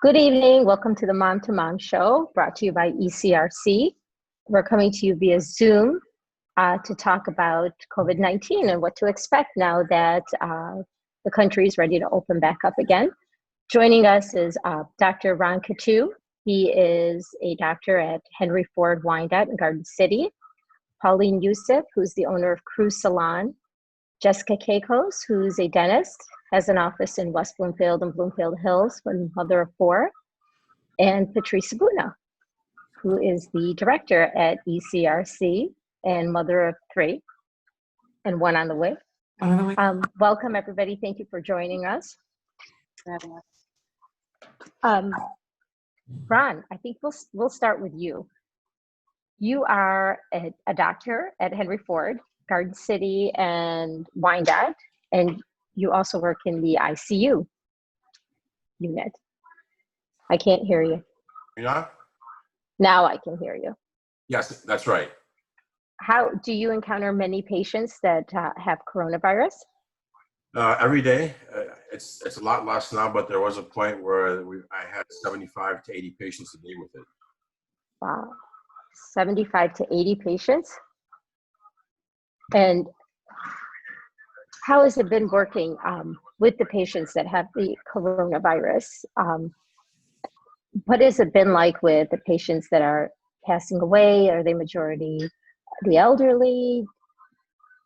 Good evening. Welcome to the Mom to Mom show, brought to you by ECRC. We're coming to you via Zoom to talk about COVID-19 and what to expect now that the country is ready to open back up again. Joining us is Dr. Kattoo. He is a doctor at Henry Ford Wyandotte in Garden City. Pauline Yousif, who's the owner of Cruise Salon. Jessica Kakos, who's a dentist, has an office in West Bloomfield and Bloomfield Hills, one mother of four. And Patrice, who is the director at ECRC and mother of three and one on the way. Welcome, everybody. Thank you for joining us. Ron, I think we'll start with you. You are a doctor at Henry Ford, Garden City, and Wyandotte, and you also work in the ICU unit. I can't hear you. Yeah? Now I can hear you. Yes, that's right. How do you encounter many patients that have coronavirus? Every day. It's a lot less now, but there was a point where I had 75 to 80 patients a day with it. Wow, 75 to 80 patients? And how has it been working with the patients that have the coronavirus? What has it been like with the patients that are passing away? Are they majority the elderly?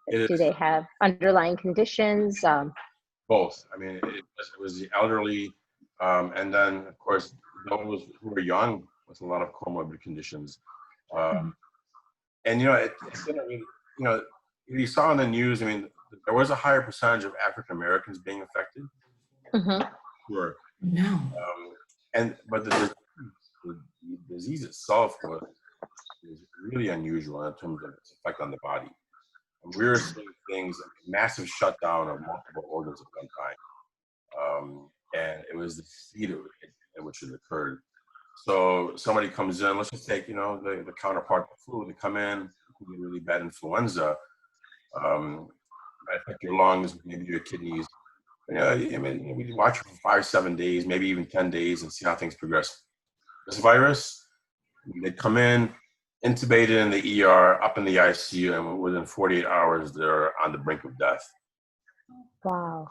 Do they have underlying conditions? Both. I mean, it was the elderly, and then, of course, those who were young with a lot of comorbid conditions. And, it's been a really, you saw in the news, I mean, there was a higher percentage of African Americans being affected. Sure. No. But the disease itself was really unusual in terms of its effect on the body. And we were seeing things, massive shutdown of multiple organs at one time. And it was the speed at which it occurred. So somebody comes in, let's just take, the counterpart of the flu, they come in, with really bad influenza, affect your lungs, maybe your kidneys. We watch for 5-7 days, maybe even 10 days, and see how things progress. This virus, they come in, intubated in the ER, up in the ICU, and within 48 hours, they're on the brink of death. Wow.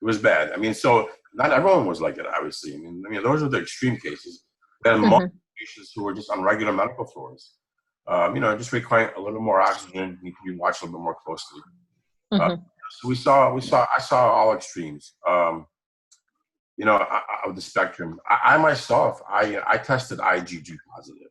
It was bad. I mean, so not everyone was like that, obviously. I mean, those are the extreme cases. Then multiple patients who were just on regular medical floors, just requiring a little more oxygen, need to be watched a little bit more closely. So I saw all extremes, of the spectrum. I myself, I tested IgG positive.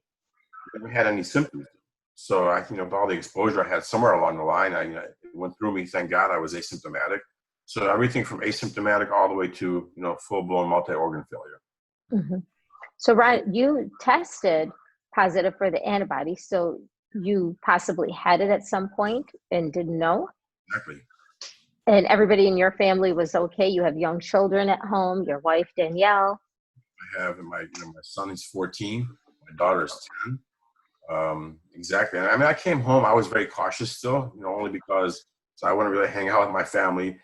I never had any symptoms. So with all the exposure I had somewhere along the line, it went through me. Thank God I was asymptomatic. So everything from asymptomatic all the way to, full-blown multi-organ failure. So Ryan, you tested positive for the antibody. So you possibly had it at some point and didn't know? Exactly. And everybody in your family was okay? You have young children at home, your wife, Danielle? I have, my son is 14, my daughter is 10. Exactly. And I came home, I was very cautious still, only because I wouldn't really hang out with my family.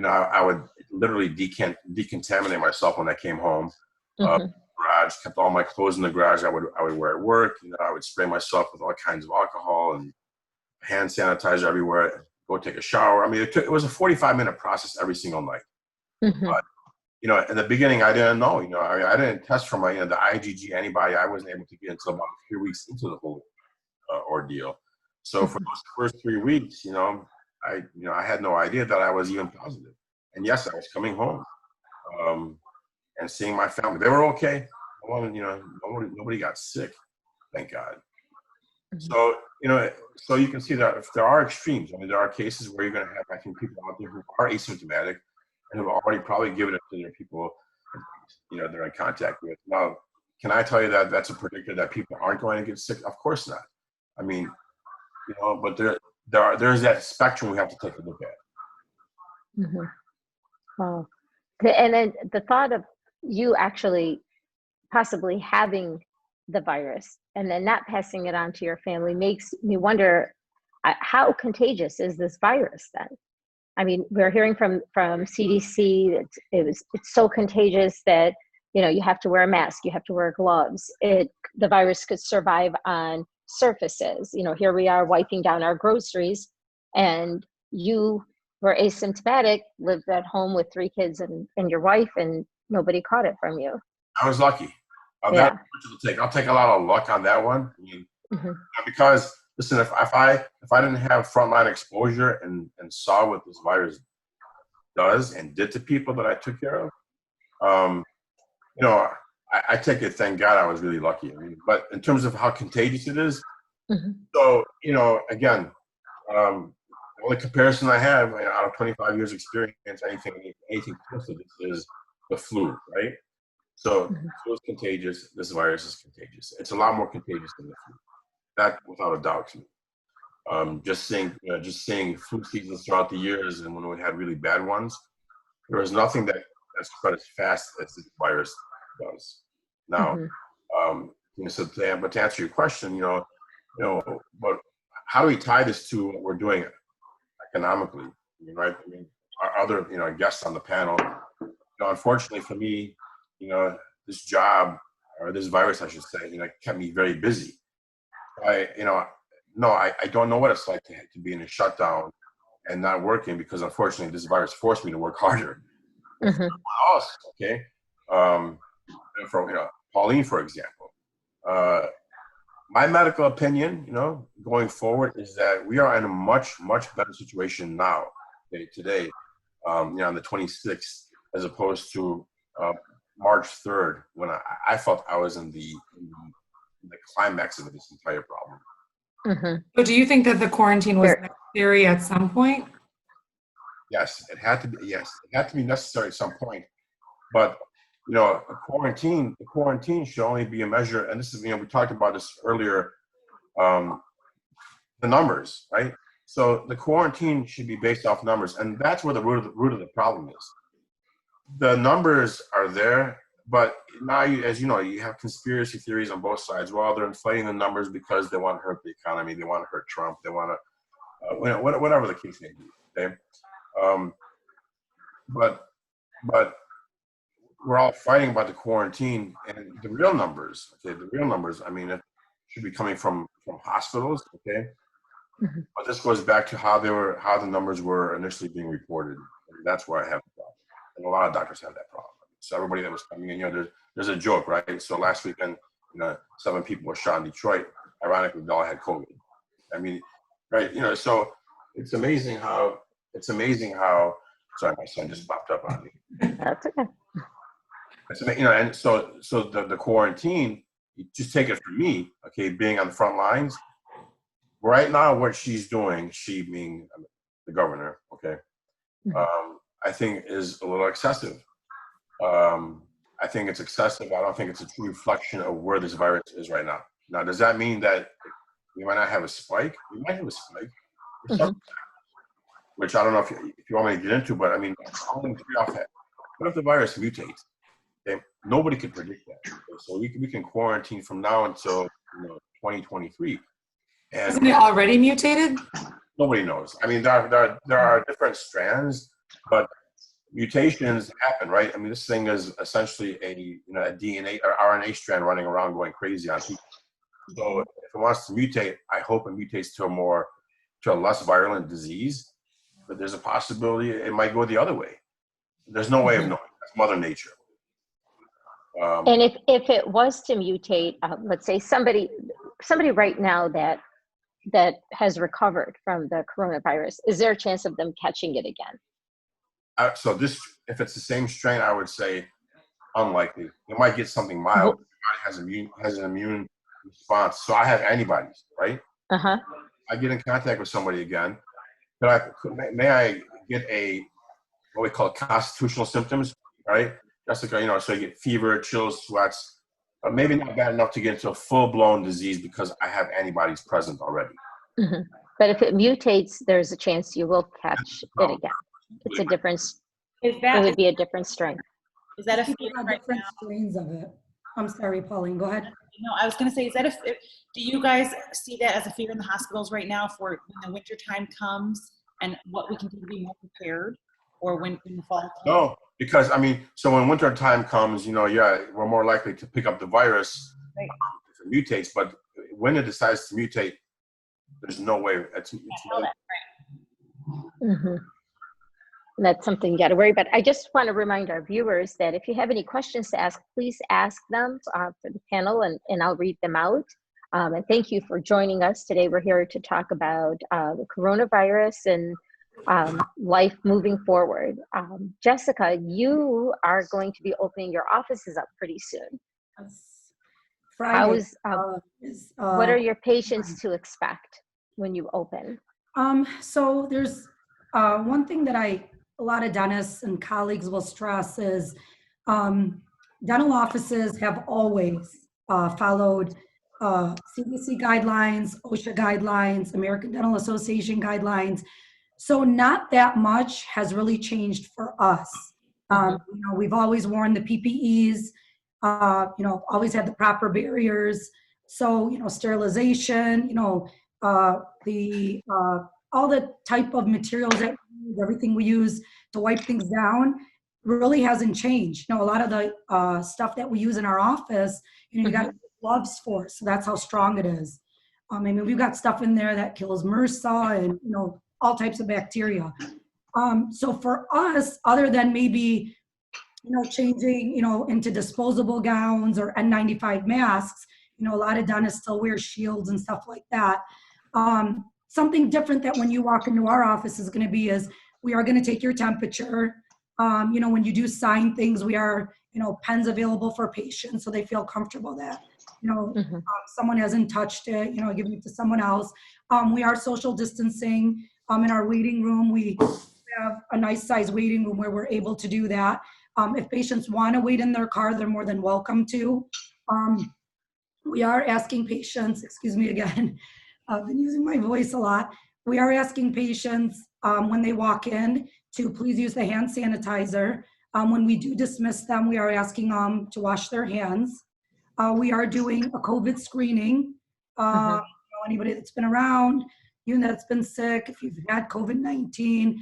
I would literally decontaminate myself when I came home. Garage, kept all my clothes in the garage. I would wear at work. I would spray myself with all kinds of alcohol and hand sanitizer everywhere. Go take a shower. I mean, it was a 45-minute process every single night. But in the beginning, I didn't know. I didn't test for my the IgG antibody. I wasn't able to get until about 3 weeks into the whole ordeal. So for those first 3 weeks, I had no idea that I was even positive. And yes, I was coming home and seeing my family. They were okay. Nobody got sick, thank God. So, so you can see that if there are extremes, there are cases where you're going to have, I think, people out there who are asymptomatic and have already probably given it to their people, they're in contact with. Now, can I tell you that that's a predictor that people aren't going to get sick? Of course not. I mean, but there's that spectrum we have to take a look at. Wow. And then the thought of you actually possibly having the virus and then not passing it on to your family makes me wonder, how contagious is this virus then? I mean, we're hearing from CDC that it's so contagious that you have to wear a mask, you have to wear gloves. The virus could survive on surfaces. Here we are wiping down our groceries, and you were asymptomatic, lived at home with 3 kids and your wife, and nobody caught it from you. I was lucky. Yeah. I'll take a lot of luck on that one. I mean, Mm-hmm. because listen, if I didn't have frontline exposure and saw what this virus does and did to people that I took care of, I take it. Thank God I was really lucky. I mean, but in terms of how contagious it is, Mm-hmm. so again, the only comparison I have out of 25 years experience, anything close to this is the flu, right? So Mm-hmm. flu is contagious. This virus is contagious. It's a lot more contagious than the flu. That without a doubt to me. Just seeing flu seasons throughout the years, and when we had really bad ones, there was nothing that spread as fast as this virus does. Now, Mm-hmm. but to answer your question, but how do we tie this to what we're doing economically? Right? I mean, our other guests on the panel. Unfortunately for me, this job, or this virus, I should say, kept me very busy. I don't know what it's like to be in a shutdown and not working, because unfortunately this virus forced me to work harder. Mm-hmm. Us, okay. For Pauline, for example, my medical opinion, going forward, is that we are in a much better situation now, today, on the 26th, as opposed to March 3rd, when I felt I was in the climax of this entire problem. Mm-hmm. So do you think that the quarantine was necessary at some point? Yes, it had to be. Yes, it had to be necessary at some point. But a quarantine should only be a measure. And this is, we talked about this earlier. The numbers, right? So the quarantine should be based off numbers, and that's where the root of the problem is. The numbers are there, but now, as you know, you have conspiracy theories on both sides. Well, they're inflating the numbers because they want to hurt the economy, they want to hurt Trump, they want to, whatever the case may be. Okay, but we're all fighting about the quarantine and the real numbers. Okay, the real numbers. I mean, it should be coming from hospitals. Okay, mm-hmm. But this goes back to how the numbers were initially being reported. And that's where I have the problem, and a lot of doctors have that problem. So everybody that was coming in, there's a joke, right? So last weekend, 7 people were shot in Detroit. Ironically, they all had COVID. I mean, right? So it's amazing how. Sorry, my son just popped up on me. That's okay. And so the quarantine, you just take it from me, okay, being on the front lines. Right now, what she's doing, she being the governor, okay, I think is a little excessive. I think it's excessive. I don't think it's a true reflection of where this virus is right now. Now, does that mean that we might not have a spike? We might have a spike, which I don't know if you want me to get into, but I mean, what if the virus mutates? Okay? Nobody could predict that. Okay? So we can quarantine from now until 2023. And isn't it already mutated? Nobody knows. I mean, there are different strands, but mutations happen, right? I mean, this thing is essentially a DNA or RNA strand running around going crazy on people. So if it wants to mutate, I hope it mutates to a less virulent disease. But there's a possibility it might go the other way. There's no way of knowing. That's Mother Nature. And if it was to mutate, let's say somebody right now that has recovered from the coronavirus, is there a chance of them catching it again? So if it's the same strain, I would say unlikely. They might get something mild. The body has an immune response. So I have antibodies, right? Uh-huh. I get in contact with somebody again. May I get what we call constitutional symptoms, right? That's like, so you get fever, chills, sweats, but maybe not bad enough to get into a full-blown disease because I have antibodies present already. Mm-hmm. But if it mutates, there's a chance you will catch it again. It's a difference. It would be a different strain. Is that a fear right different now? strains of it? I'm sorry, Pauline, go ahead. No, I was going to say, do you guys see that as a fear in the hospitals right now for when the winter time comes and what we can do to be more prepared, or when the fall comes? Because, I mean, so when winter time comes, yeah, we're more likely to pick up the virus if it mutates, but when it decides to mutate, there's no way. Mm-hmm. That's something you got to worry about. I just want to remind our viewers that if you have any questions to ask, please ask them for the panel, and I'll read them out. And thank you for joining us today. We're here to talk about the coronavirus and life moving forward. Jessica, you are going to be opening your offices up pretty soon. Friday. What are your patients to expect when you open? So there's one thing that a lot of dentists and colleagues will stress is dental offices have always followed CDC guidelines, OSHA guidelines, American Dental Association guidelines. So not that much has really changed for us. We've always worn the PPEs, always had the proper barriers. So, sterilization, all the type of materials that we use, everything we use to wipe things down really hasn't changed. A lot of the stuff that we use in our office, you got gloves for, so that's how strong it is. We've got stuff in there that kills MRSA and, all types of bacteria. So for us, other than maybe, changing, into disposable gowns or N95 masks, a lot of dentists still wear shields and stuff like that. Something different that when you walk into our office is going to be is we are going to take your temperature. When you do sign things, we are, pens available for patients so they feel comfortable that, someone hasn't touched it, giving it to someone else. We are social distancing in our waiting room. We have a nice size waiting room where we're able to do that. If patients want to wait in their car, they're more than welcome to. We are asking patients, excuse me again, I've been using my voice a lot. We are asking patients when they walk in to please use the hand sanitizer. When we do dismiss them, we are asking them to wash their hands. We are doing a COVID screening. Anybody that's been around, that's been sick, if you've had COVID-19,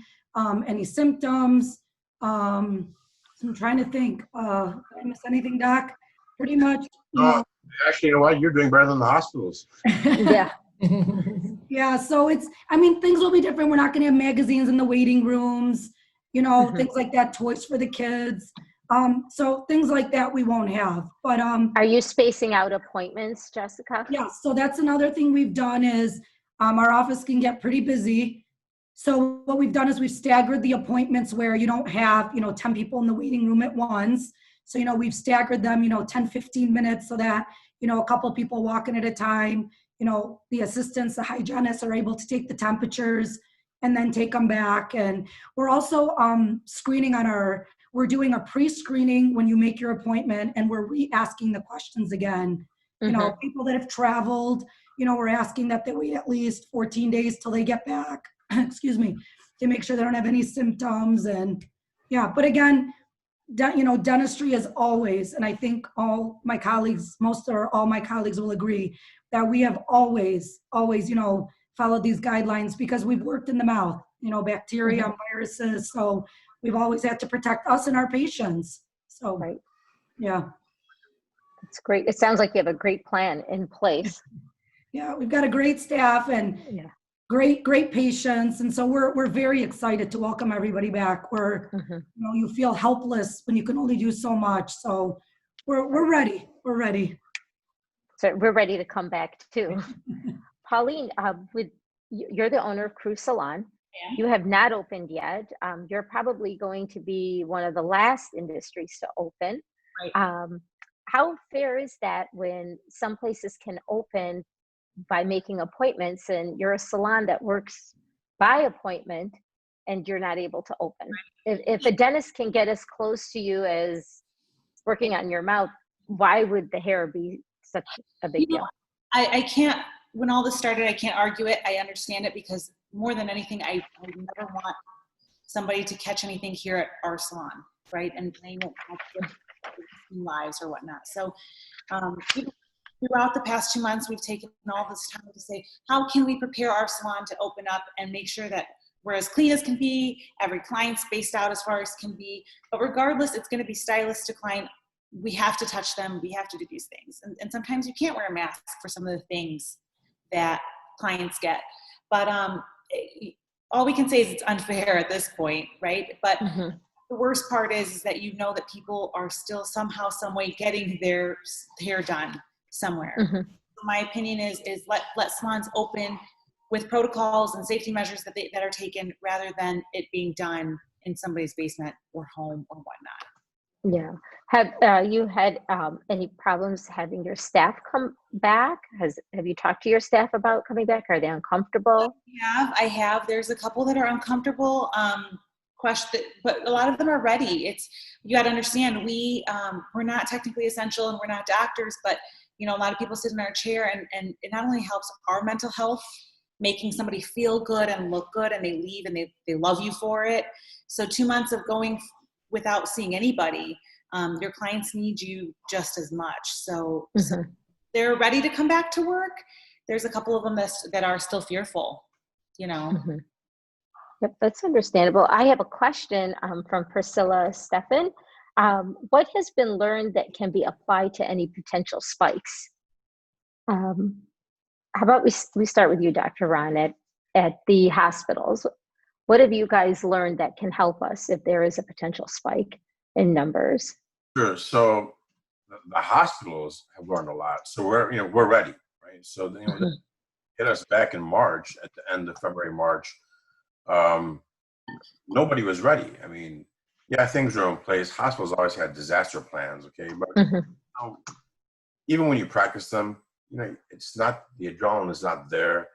any symptoms. I'm trying to think. Did I miss anything, Doc? Pretty much. Actually, you know what? You're doing better than the hospitals. Yeah. Yeah, so things will be different. We're not going to have magazines in the waiting rooms, things like that, toys for the kids. So things like that we won't have. But are you spacing out appointments, Jessica? Yeah, so that's another thing we've done is our office can get pretty busy. So what we've done is we've staggered the appointments where you don't have, 10 people in the waiting room at once. So, we've staggered them, 10, 15 minutes so that, a couple people walk in at a time. The assistants, the hygienists are able to take the temperatures and then take them back. And we're also screening we're doing a pre-screening when you make your appointment, and we're re-asking the questions again. People that have traveled, we're asking that they wait at least 14 days till they get back, excuse me, to make sure they don't have any symptoms. And yeah, but again, dentistry is always, and I think all my colleagues, most or all my colleagues will agree that we have always, followed these guidelines because we've worked in the mouth, bacteria, viruses. So we've always had to protect us and our patients. So, right. Yeah. That's great. It sounds like you have a great plan in place. Yeah, we've got a great staff and great patients. And so we're very excited to welcome everybody back. You feel helpless when you can only do so much. So we're ready. We're ready. So we're ready to come back too. Pauline, you're the owner of Crew Salon. Yeah. You have not opened yet. You're probably going to be one of the last industries to open. Right. How fair is that when some places can open by making appointments and you're a salon that works by appointment and you're not able to open? If a dentist can get as close to you as working on your mouth, why would the hair be such a big deal? I can't, when all this started, I can't argue it. I understand it because more than anything, I never want somebody to catch anything here at our salon, right? And they won't have lives or whatnot. So throughout the past 2 months, we've taken all this time to say, how can we prepare our salon to open up and make sure that we're as clean as can be. Every client's spaced out as far as can be. But regardless, it's going to be stylist to client. We have to touch them. We have to do these things. And sometimes you can't wear a mask for some of the things that clients get. But all we can say is it's unfair at this point, right? But the worst part is that you know that people are still somehow, some way getting their hair done somewhere. My opinion is let salons open with protocols and safety measures that are taken, rather than it being done in somebody's basement or home or whatnot. Yeah. Have you had any problems having your staff come back? Have you talked to your staff about coming back? Are they uncomfortable? I have. There's a couple that are uncomfortable. But a lot of them are ready. You got to understand, we're not technically essential and we're not doctors, but a lot of people sit in our chair, and it not only helps our mental health, making somebody feel good and look good, and they leave and they love you for it. So 2 months of going without seeing anybody, your clients need you just as much. So they're ready to come back to work. There's a couple of them that are still fearful, Yep, that's understandable. I have a question from Priscilla Steffen. What has been learned that can be applied to any potential spikes? How about we start with you, Dr. Ron, at the hospitals. What have you guys learned that can help us if there is a potential spike in numbers? Sure. So the hospitals have learned a lot. So we're ready, right? So they hit us back in March, at the end of February, March. Nobody was ready. I mean, yeah, things were in place. Hospitals always had disaster plans, okay? But even when you practice them, it's not, the adrenaline is not there.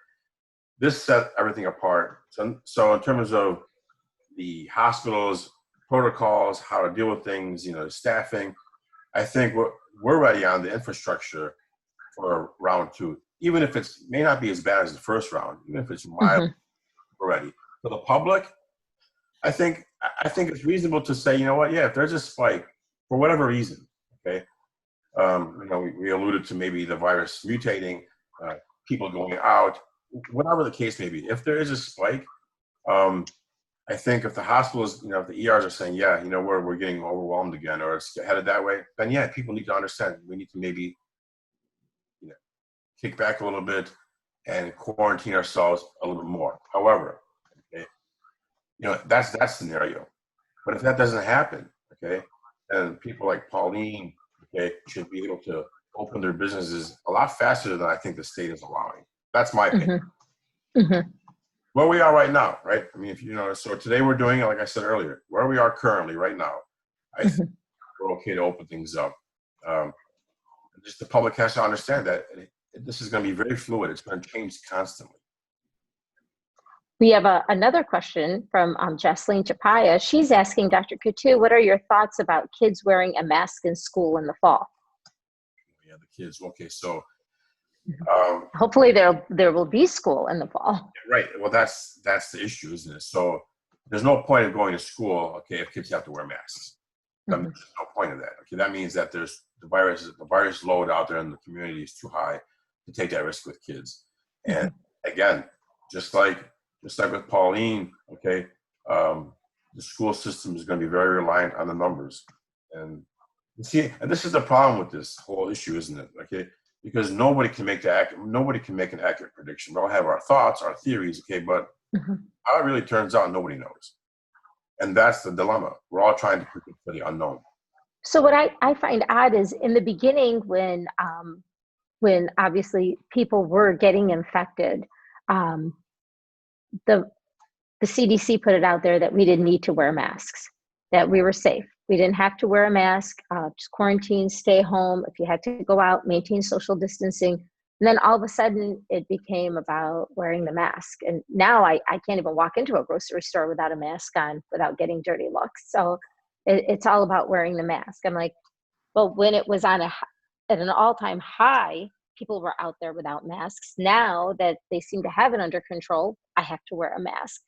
This set everything apart. So in terms of the hospitals, protocols, how to deal with things, staffing, I think we're ready on the infrastructure for round 2. Even if it may not be as bad as the first round, even if it's mild, we're ready. For the public, I think it's reasonable to say, if there's a spike for whatever reason, okay, we alluded to maybe the virus mutating, people going out, whatever the case may be. If there is a spike, I think if the hospitals, if the ERs are saying, we're getting overwhelmed again, or it's headed that way, then people need to understand we need to maybe, kick back a little bit and quarantine ourselves a little bit more. However, that's that scenario. But if that doesn't happen, okay, then people like Pauline, should be able to open their businesses a lot faster than I think the state is allowing. That's my opinion. Where we are right now, right? I mean, if so today we're doing, like I said earlier, where we are currently right now, I think we're okay to open things up. Just the public has to understand that this is going to be very fluid. It's going to change constantly. We have another question from Jocelyn Chapaya. She's asking Dr. Kattoo, what are your thoughts about kids wearing a mask in school in the fall? Yeah, the kids. Okay, so hopefully there will be school in the fall. Right. Well, that's the issue, isn't it? So there's no point of going to school, okay, if kids have to wear masks. There's no point of that. Okay, that means that there's the virus load out there in the community is too high to take that risk with kids. And again, just like with Pauline, okay, the school system is going to be very reliant on the numbers. And this is the problem with this whole issue, isn't it? Okay, because nobody can make an accurate prediction. We all have our thoughts, our theories, okay, but how it really turns out, nobody knows. And that's the dilemma. We're all trying to predict for the unknown. So what I find odd is in the beginning when obviously people were getting infected, the CDC put it out there that we didn't need to wear masks, that we were safe. We didn't have to wear a mask, just quarantine, stay home. If you had to go out, maintain social distancing. And then all of a sudden it became about wearing the mask. And now I can't even walk into a grocery store without a mask on without getting dirty looks. So it's all about wearing the mask. I'm like, well, when it was at an all-time high, people were out there without masks. Now that they seem to have it under control, I have to wear a mask.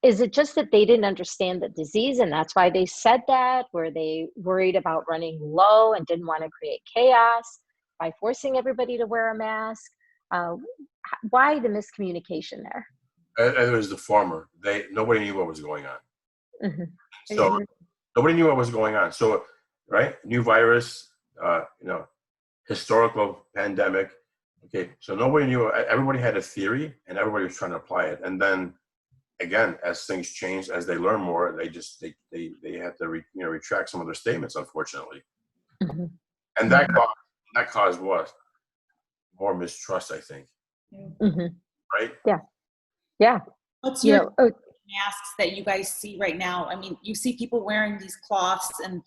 Is it just that they didn't understand the disease and that's why they said that? Were they worried about running low and didn't want to create chaos by forcing everybody to wear a mask? Why the miscommunication there? It was the former. Nobody knew what was going on. Mhm. So nobody knew what was going on. So, right, new virus, historical pandemic. Okay, so nobody knew. Everybody had a theory, and everybody was trying to apply it. And then, again, as things changed, as they learn more, they had to retract some of their statements, unfortunately. Mhm. And that caused what? More mistrust, I think. Mhm. Right? Yeah. What's You your know, masks that you guys see right now? I mean, you see people wearing these cloths, and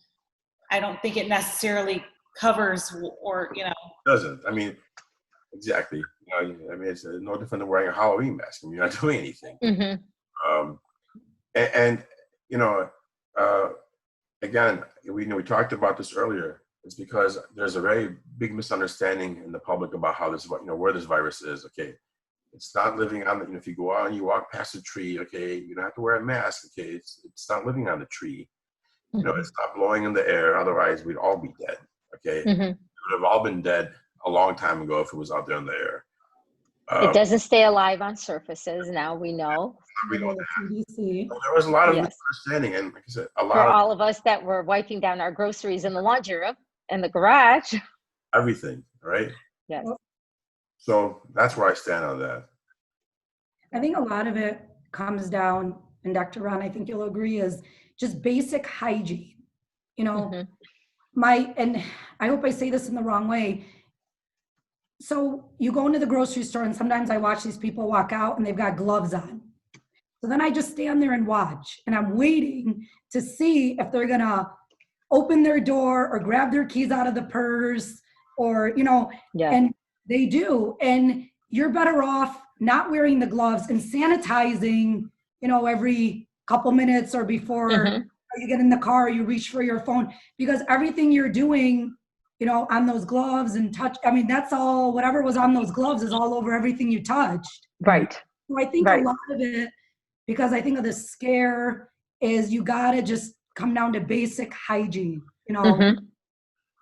I don't think it necessarily covers or It doesn't. I mean, exactly. It's no different than wearing a Halloween mask. I mean, you're not doing anything. mhm. And again, we talked about this earlier. It's because there's a very big misunderstanding in the public about how this, where this virus is. Okay, it's not living on the. If you go out and you walk past a tree, okay, you don't have to wear a mask. Okay, it's not living on the tree. It's not blowing in the air. Otherwise, we'd all be dead. Okay, Mhm. we would have all been dead a long time ago if it was out there in the air. It doesn't stay alive on surfaces. Now we know. We know The CDC. that. There was a lot of Yes. misunderstanding, and like I said, a For lot of all of us that were wiping down our groceries in the laundry room and the garage. everything, right? Yes. So that's where I stand on that. I think a lot of it comes down, and Dr. Ron, I think you'll agree, is just basic hygiene. Mhm. And I hope I say this in the wrong way. So you go into the grocery store, and sometimes I watch these people walk out and they've got gloves on. So then I just stand there and watch, and I'm waiting to see if they're gonna open their door or grab their keys out of the purse or, Yeah. and they do. And you're better off not wearing the gloves and sanitizing, every couple minutes or before Mhm. you get in the car, you reach for your phone, because everything you're doing, on those gloves and touch, I mean, that's all, whatever was on those gloves is all over everything you touched. Right. So I think Right. a lot of it, because I think of the scare, is you gotta just come down to basic hygiene, Mhm.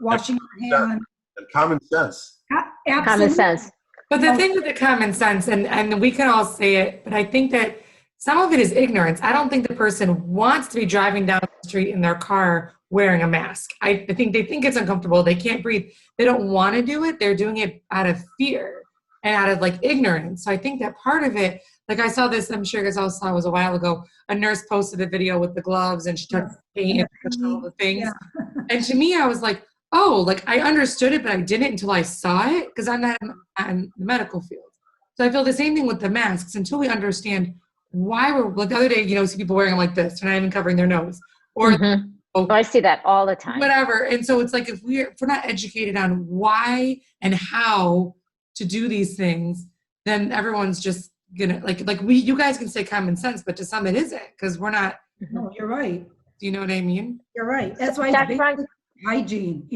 washing your hands. And common sense. Common Absolutely. sense. But the thing with the common sense, and we can all say it, but I think that some of it is ignorance. I don't think the person wants to be driving down the street in their car wearing a mask. I think they think it's uncomfortable. They can't breathe. They don't want to do it. They're doing it out of fear and out of ignorance. So I think that part of it, I saw this, I'm sure you guys all saw, it was a while ago. A nurse posted a video with the gloves and she took paint and touched all the things. Yeah. And to me, I was like, oh, I understood it, but I didn't until I saw it because I'm not in the medical field. So I feel the same thing with the masks until we understand why we're, the other day, see people wearing them like this, they're not even covering their nose. Or Mhm. Oh, I see that all the time. whatever. And so it's if we're not educated on why and how to do these things, then everyone's just gonna you guys can say common sense, but to some it isn't because we're not. No, you're right. Do you know what I mean? You're right. That's why Dr. it's Ron- basic hygiene,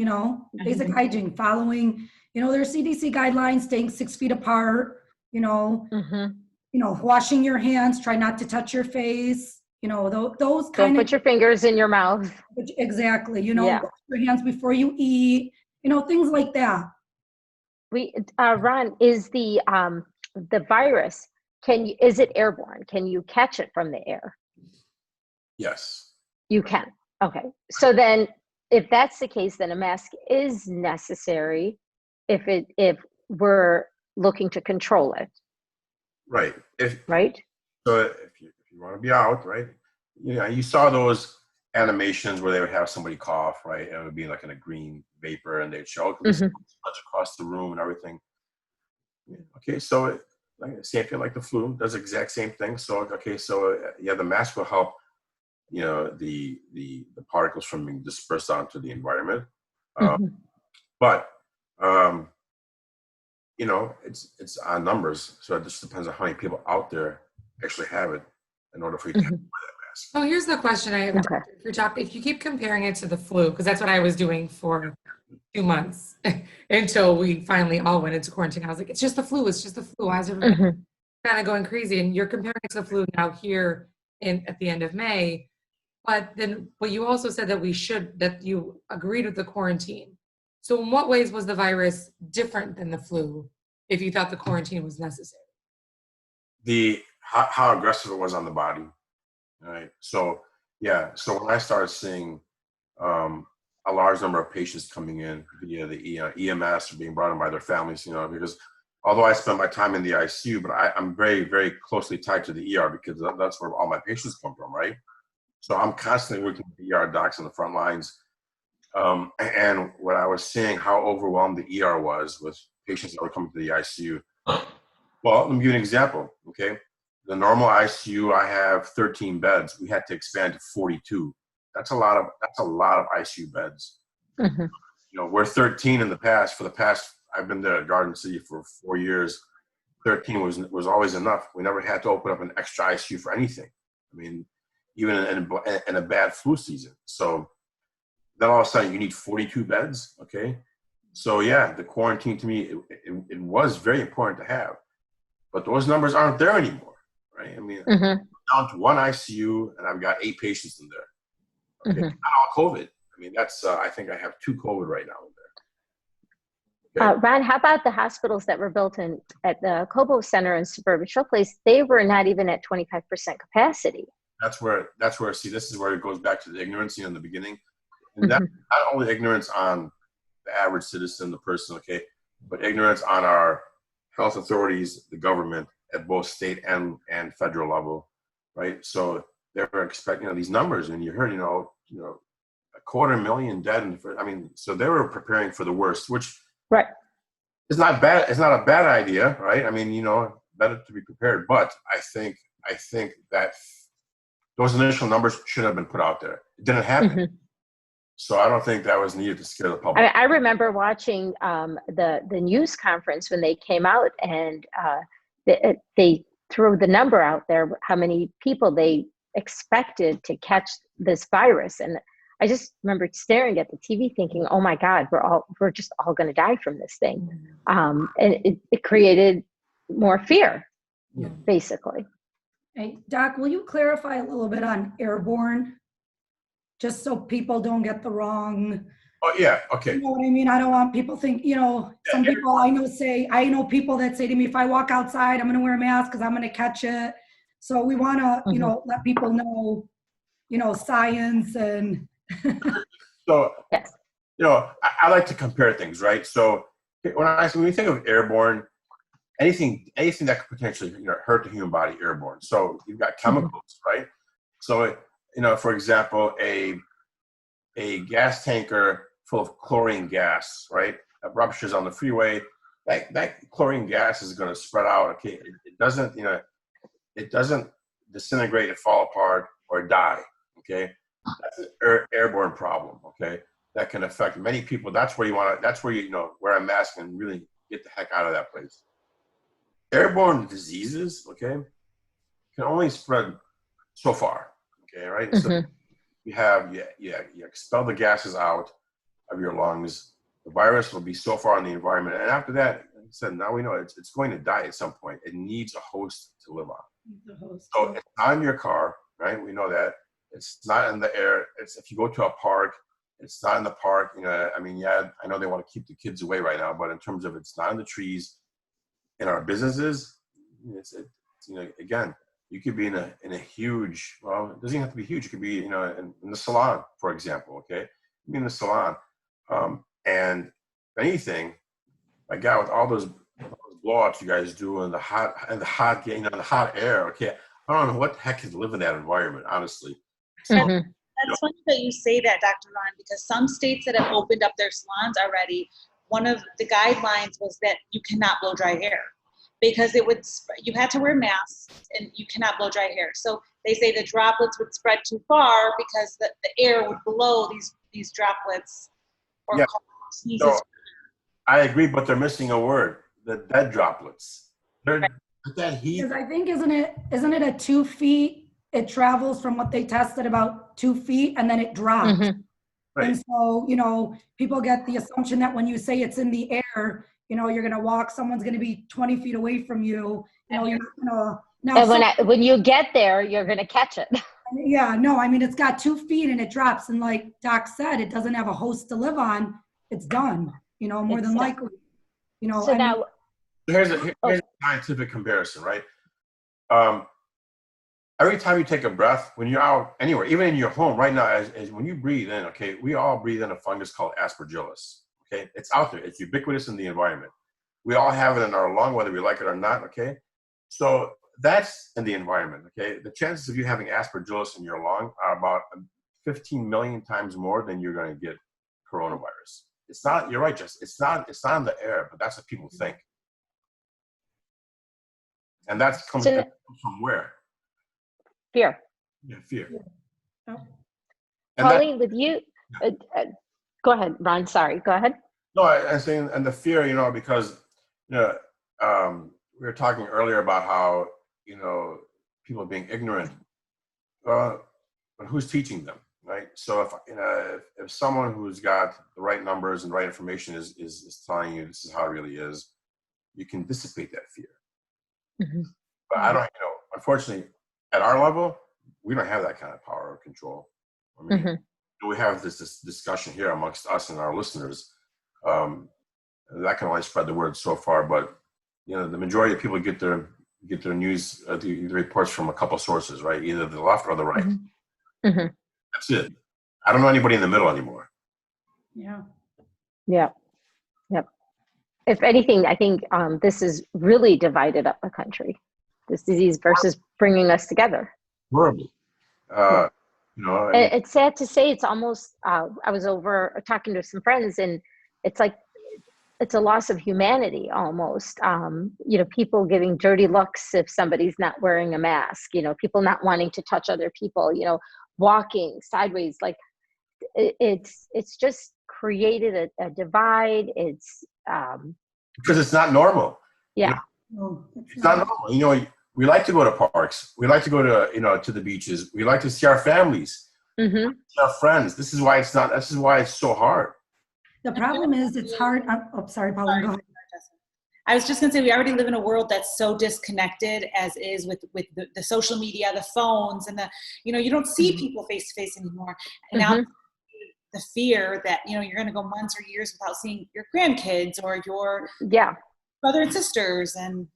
basic hygiene, following, their CDC guidelines, staying 6 feet apart, Mhm. washing your hands, try not to touch your face, those Don't kind put your fingers in your mouth. exactly, Yeah. wash your hands before you eat, things like that. Ron, is the virus, is it airborne? Can you catch it from the air? Yes. You can. Okay. So then if that's the case, then a mask is necessary if we're looking to control it, Right. right? So if you want to be out, right? You saw those animations where they would have somebody cough, right? And it would be in a green vapor, and they'd show this Mhm. smudge across the room and everything. Okay, so same thing like the flu, does the exact same thing. So the mask will help, the particles from being dispersed onto the environment. Mhm. But it's on numbers, so it just depends on how many people out there actually have it in order for you to wear that mask. So here's the question I have. Okay. If you keep comparing it to the flu, because that's what I was doing for 2 months until we finally all went into quarantine. I was like, it's just the flu. It's just the flu. Why is everybody Mhm. kind of going crazy? And you're comparing it to the flu now here at the end of May. But you also said that you agreed with the quarantine. So in what ways was the virus different than the flu if you thought the quarantine was necessary? how aggressive it was on the body. All right. So yeah. So when I started seeing a large number of patients coming in via the EMS or being brought in by their families, because although I spend my time in the ICU, but I'm very, very closely tied to the ER because that's where all my patients come from, right? So I'm constantly working with the ER docs on the front lines. And what I was seeing, how overwhelmed the ER was with patients that were coming to the ICU. Well, let me give you an example, okay? The normal ICU, I have 13 beds. We had to expand to 42. That's a lot of ICU beds. Mm-hmm. We're 13 in the past. I've been there at Garden City for 4 years. 13 was always enough. We never had to open up an extra ICU for anything. I mean, even in a bad flu season. So then all of a sudden you need 42 beds, okay? So yeah, the quarantine to me, it was very important to have. But those numbers aren't there anymore, right? I mean, down to one ICU and I've got 8 patients in there. Okay, not all COVID. I mean, that's, I think I have 2 COVID right now in there. Okay. Ron, how about the hospitals that were built at the Cobo Center in suburban Showplace? They were not even at 25% capacity. That's where, see, this is where it goes back to the ignorance in the beginning. And that's not only ignorance on the average citizen, the person, okay, but ignorance on our health authorities, the government at both state and federal level, right? So they were expecting these numbers, and you heard, 250,000 dead. So they were preparing for the worst, which right is not bad. It's not a bad idea, right? I mean, better to be prepared. But I think that those initial numbers should have been put out there. It didn't happen. So I don't think that was needed to scare the public. I remember watching the news conference when they came out, and they threw the number out there, how many people they expected to catch this virus. And I just remember staring at the TV thinking, oh my God, we're just all going to die from this thing. And it created more fear, basically. Hey, Doc, will you clarify a little bit on airborne? Just so people don't get the wrong. Oh yeah, okay. You know what I mean? I don't want people think, some people I know people that say to me, if I walk outside, I'm going to wear a mask because I'm going to catch it. So we want to, let people know, science and. So, yes. I like to compare things, right? So when we think of airborne, anything that could potentially, hurt the human body, airborne. So you've got chemicals, right? So, for example, a gas tanker full of chlorine gas, right, that ruptures on the freeway, that chlorine gas is going to spread out. Okay, it doesn't disintegrate and fall apart or die. Okay, that's an airborne problem. Okay, that can affect many people. That's where you wear a mask and really get the heck out of that place. Airborne diseases, okay, can only spread so far. Okay, right. So you expel the gases out of your lungs. The virus will be so far in the environment, and after that, like I said, now we know it's going to die at some point. It needs a host to live on. So it's not in your car, right? We know that. It's not in the air. It's if you go to a park, it's not in the park. I know they want to keep the kids away right now, but in terms of it's not in the trees. In our businesses, again. You could be in a huge, well, it doesn't have to be huge. It could be, in the salon, for example, okay? You could be in the salon. And if anything, my God, with all those blowouts you guys do in the hot, the hot air, okay? I don't know what the heck is live in that environment, honestly. So, That's funny that you say that, Dr. Ron, because some states that have opened up their salons already, one of the guidelines was that you cannot blow dry hair. Because you had to wear masks and you cannot blow dry hair. So they say the droplets would spread too far because the air would blow these droplets or sneezes. So, I agree, but they're missing a word: the dead droplets. They're that heat. Because I think isn't it at 2 feet? It travels from what they tested about 2 feet and then it drops. Right. And so people get the assumption that when you say it's in the air. You're going to walk, someone's going to be 20 feet away from you. You're not going to. And when you get there, you're going to catch it. Yeah, no, it's got 2 feet and it drops. And like Doc said, it doesn't have a host to live on. It's done, more than likely. So now. Here's a scientific comparison, right? every time you take a breath, when you're out anywhere, even in your home right now, as when you breathe in, okay, we all breathe in a fungus called aspergillus. Okay, it's out there. It's ubiquitous in the environment. We all have it in our lung, whether we like it or not. Okay, so that's in the environment. Okay, the chances of you having aspergillus in your lung are about 15 million times more than you're going to get coronavirus. It's not. You're right, Jess. It's not in the air, but that's what people think. And that comes from where? Fear. Yeah, fear. Oh. And Pauline, with you, go ahead, Ron. Sorry, go ahead. No, I'm saying, and the fear, because, we were talking earlier about how, people being ignorant. But who's teaching them, right? So if someone who's got the right numbers and right information is telling you this is how it really is, you can dissipate that fear. Mm-hmm. But I don't, unfortunately, at our level, we don't have that kind of power or control. I mean, we have this discussion here amongst us and our listeners. That can only spread the word so far, but the majority of people get their news, the reports from a couple sources, right? Either the left or the right. Mm-hmm. That's it. I don't know anybody in the middle anymore. Yeah. Yeah. Yep. If anything, I think this has really divided up the country. This disease versus bringing us together. Horribly. It's sad to say. It's almost. I was over talking to some friends, and it's like it's a loss of humanity almost. People giving dirty looks if somebody's not wearing a mask. People not wanting to touch other people. Walking sideways. Like it's just created a divide. It's because it's not normal. Yeah. It's not normal. We like to go to parks. We like to go to, to the beaches. We like to see our families, see our friends. This is why it's so hard. The problem is it's hard. Sorry, Pauline, go ahead. I was just going to say, we already live in a world that's so disconnected as is with the social media, the phones, and you don't see people face to face anymore. And now the fear that, you're going to go months or years without seeing your grandkids or your brother and sisters. And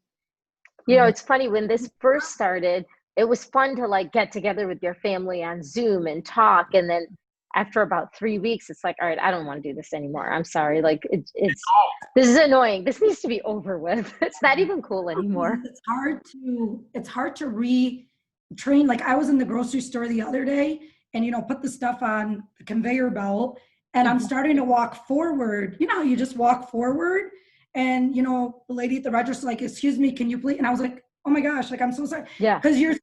it's funny, when this first started, it was fun to get together with your family on Zoom and talk. And then after about 3 weeks, it's like, all right, I don't want to do this anymore. I'm sorry. This is annoying. This needs to be over with. It's not even cool anymore. It's hard to retrain. Like, I was in the grocery store the other day and, put the stuff on the conveyor belt, and I'm starting to walk forward. You just walk forward. And, the lady at the register, like, excuse me, can you please? And I was like, oh my gosh, I'm so sorry. Yeah. Because you're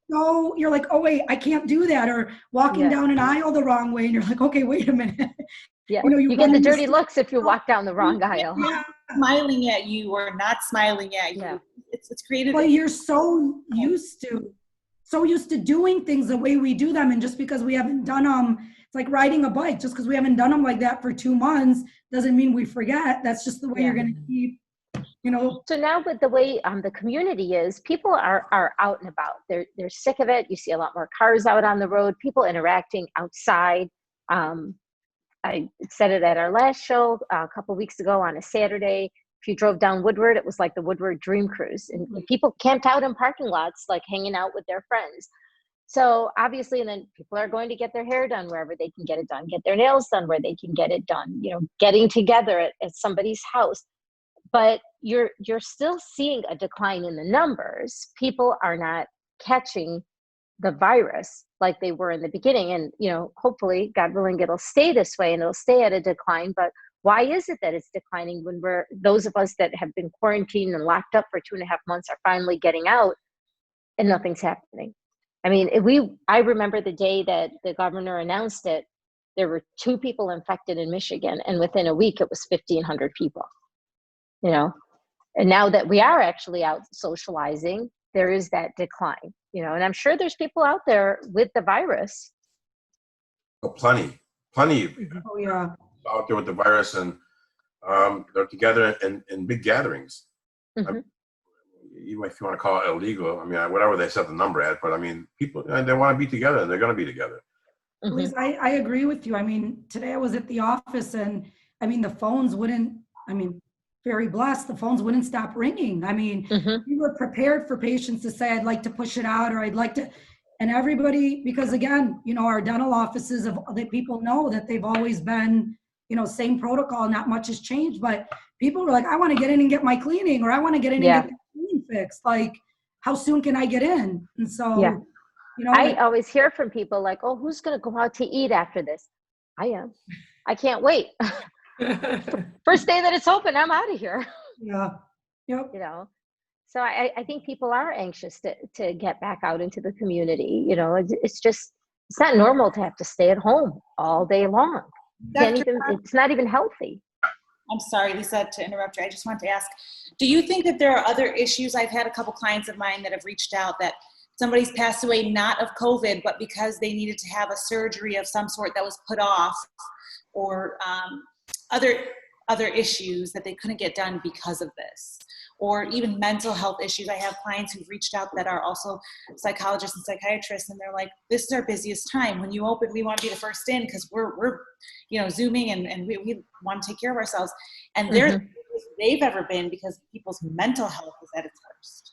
like, oh wait, I can't do that. Or walking down an aisle the wrong way. And you're like, okay, wait a minute. Yeah. You get the dirty looks if you walk down the wrong aisle. Yeah. Smiling at you or not smiling at you. Yeah. It's created. Well, you're so used to doing things the way we do them. And just because we haven't done them, it's like riding a bike. Just because we haven't done them like that for 2 months doesn't mean we forget. That's just the way you're going to keep, So now with the way the community is, people are out and about. They're sick of it. You see a lot more cars out on the road, people interacting outside. I said it at our last show a couple of weeks ago on a Saturday. If you drove down Woodward, it was like the Woodward Dream Cruise. And people camped out in parking lots, hanging out with their friends. So obviously, and then people are going to get their hair done wherever they can get it done, get their nails done where they can get it done, getting together at somebody's house. But you're still seeing a decline in the numbers. People are not catching the virus like they were in the beginning. And, hopefully, God willing, it'll stay this way and it'll stay at a decline. But why is it that it's declining when those of us that have been quarantined and locked up for 2.5 months are finally getting out and nothing's happening? I mean, I remember the day that the governor announced it, there were 2 people infected in Michigan, and within a week it was 1,500 people. And now that we are actually out socializing, there is that decline, and I'm sure there's people out there with the virus. Oh, plenty Oh, yeah. out there with the virus, and they're together in big gatherings. Even if you want to call it illegal, whatever they set the number at, but people, they want to be together, and they're going to be together. Please, I agree with you. Today I was at the office, and the phones wouldn't, very blessed, the phones wouldn't stop ringing. We were prepared for patients to say, I'd like to push it out, or I'd like to, And everybody, because again, our dental offices that people know that they've always been, same protocol, not much has changed, but people were like, I want to get in and get my cleaning, or I want to get in and get the cleaning fixed. Like, how soon can I get in? And so, I always hear from people like, oh, who's going to go out to eat after this? I am. I can't wait. First day that it's open, I'm out of here. Yeah. Yep. So I think people are anxious to get back out into the community. It's not normal to have to stay at home all day long. It's not even healthy. I'm sorry, Lisa, to interrupt you. I just want to ask, do you think that there are other issues? I've had a couple clients of mine that have reached out that somebody's passed away, not of COVID, but because they needed to have a surgery of some sort that was put off, or other issues that they couldn't get done because of this, or even mental health issues. I have clients who've reached out that are also psychologists and psychiatrists, and they're like, this is our busiest time. When you open, we want to be the first in because we're Zooming and we want to take care of ourselves. And they're the biggest they've ever been because people's mental health is at its worst.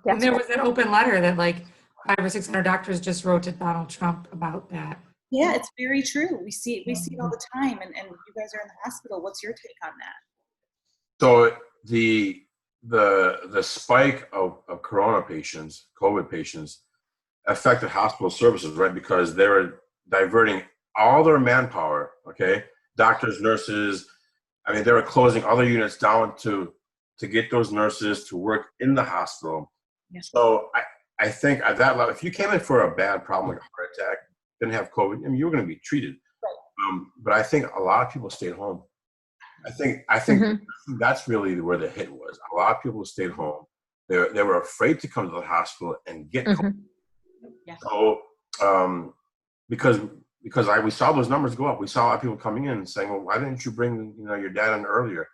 And there was an open letter that like 500 or 600 doctors just wrote to Donald Trump about that. Yeah, it's very true. We see it all the time, and you guys are in the hospital. What's your take on that? So the spike of corona patients, COVID patients, affected hospital services, right? Because they were diverting all their manpower, okay? Doctors, nurses, they were closing other units down to get those nurses to work in the hospital. Yeah. So I think at that level, if you came in for a bad problem like a heart attack, didn't have COVID, you were going to be treated. Right. But I think a lot of people stayed home. I think that's really where the hit was. A lot of people stayed home. They were afraid to come to the hospital and get COVID. Yeah. So because we saw those numbers go up. We saw a lot of people coming in and saying, well, why didn't you bring your dad in earlier?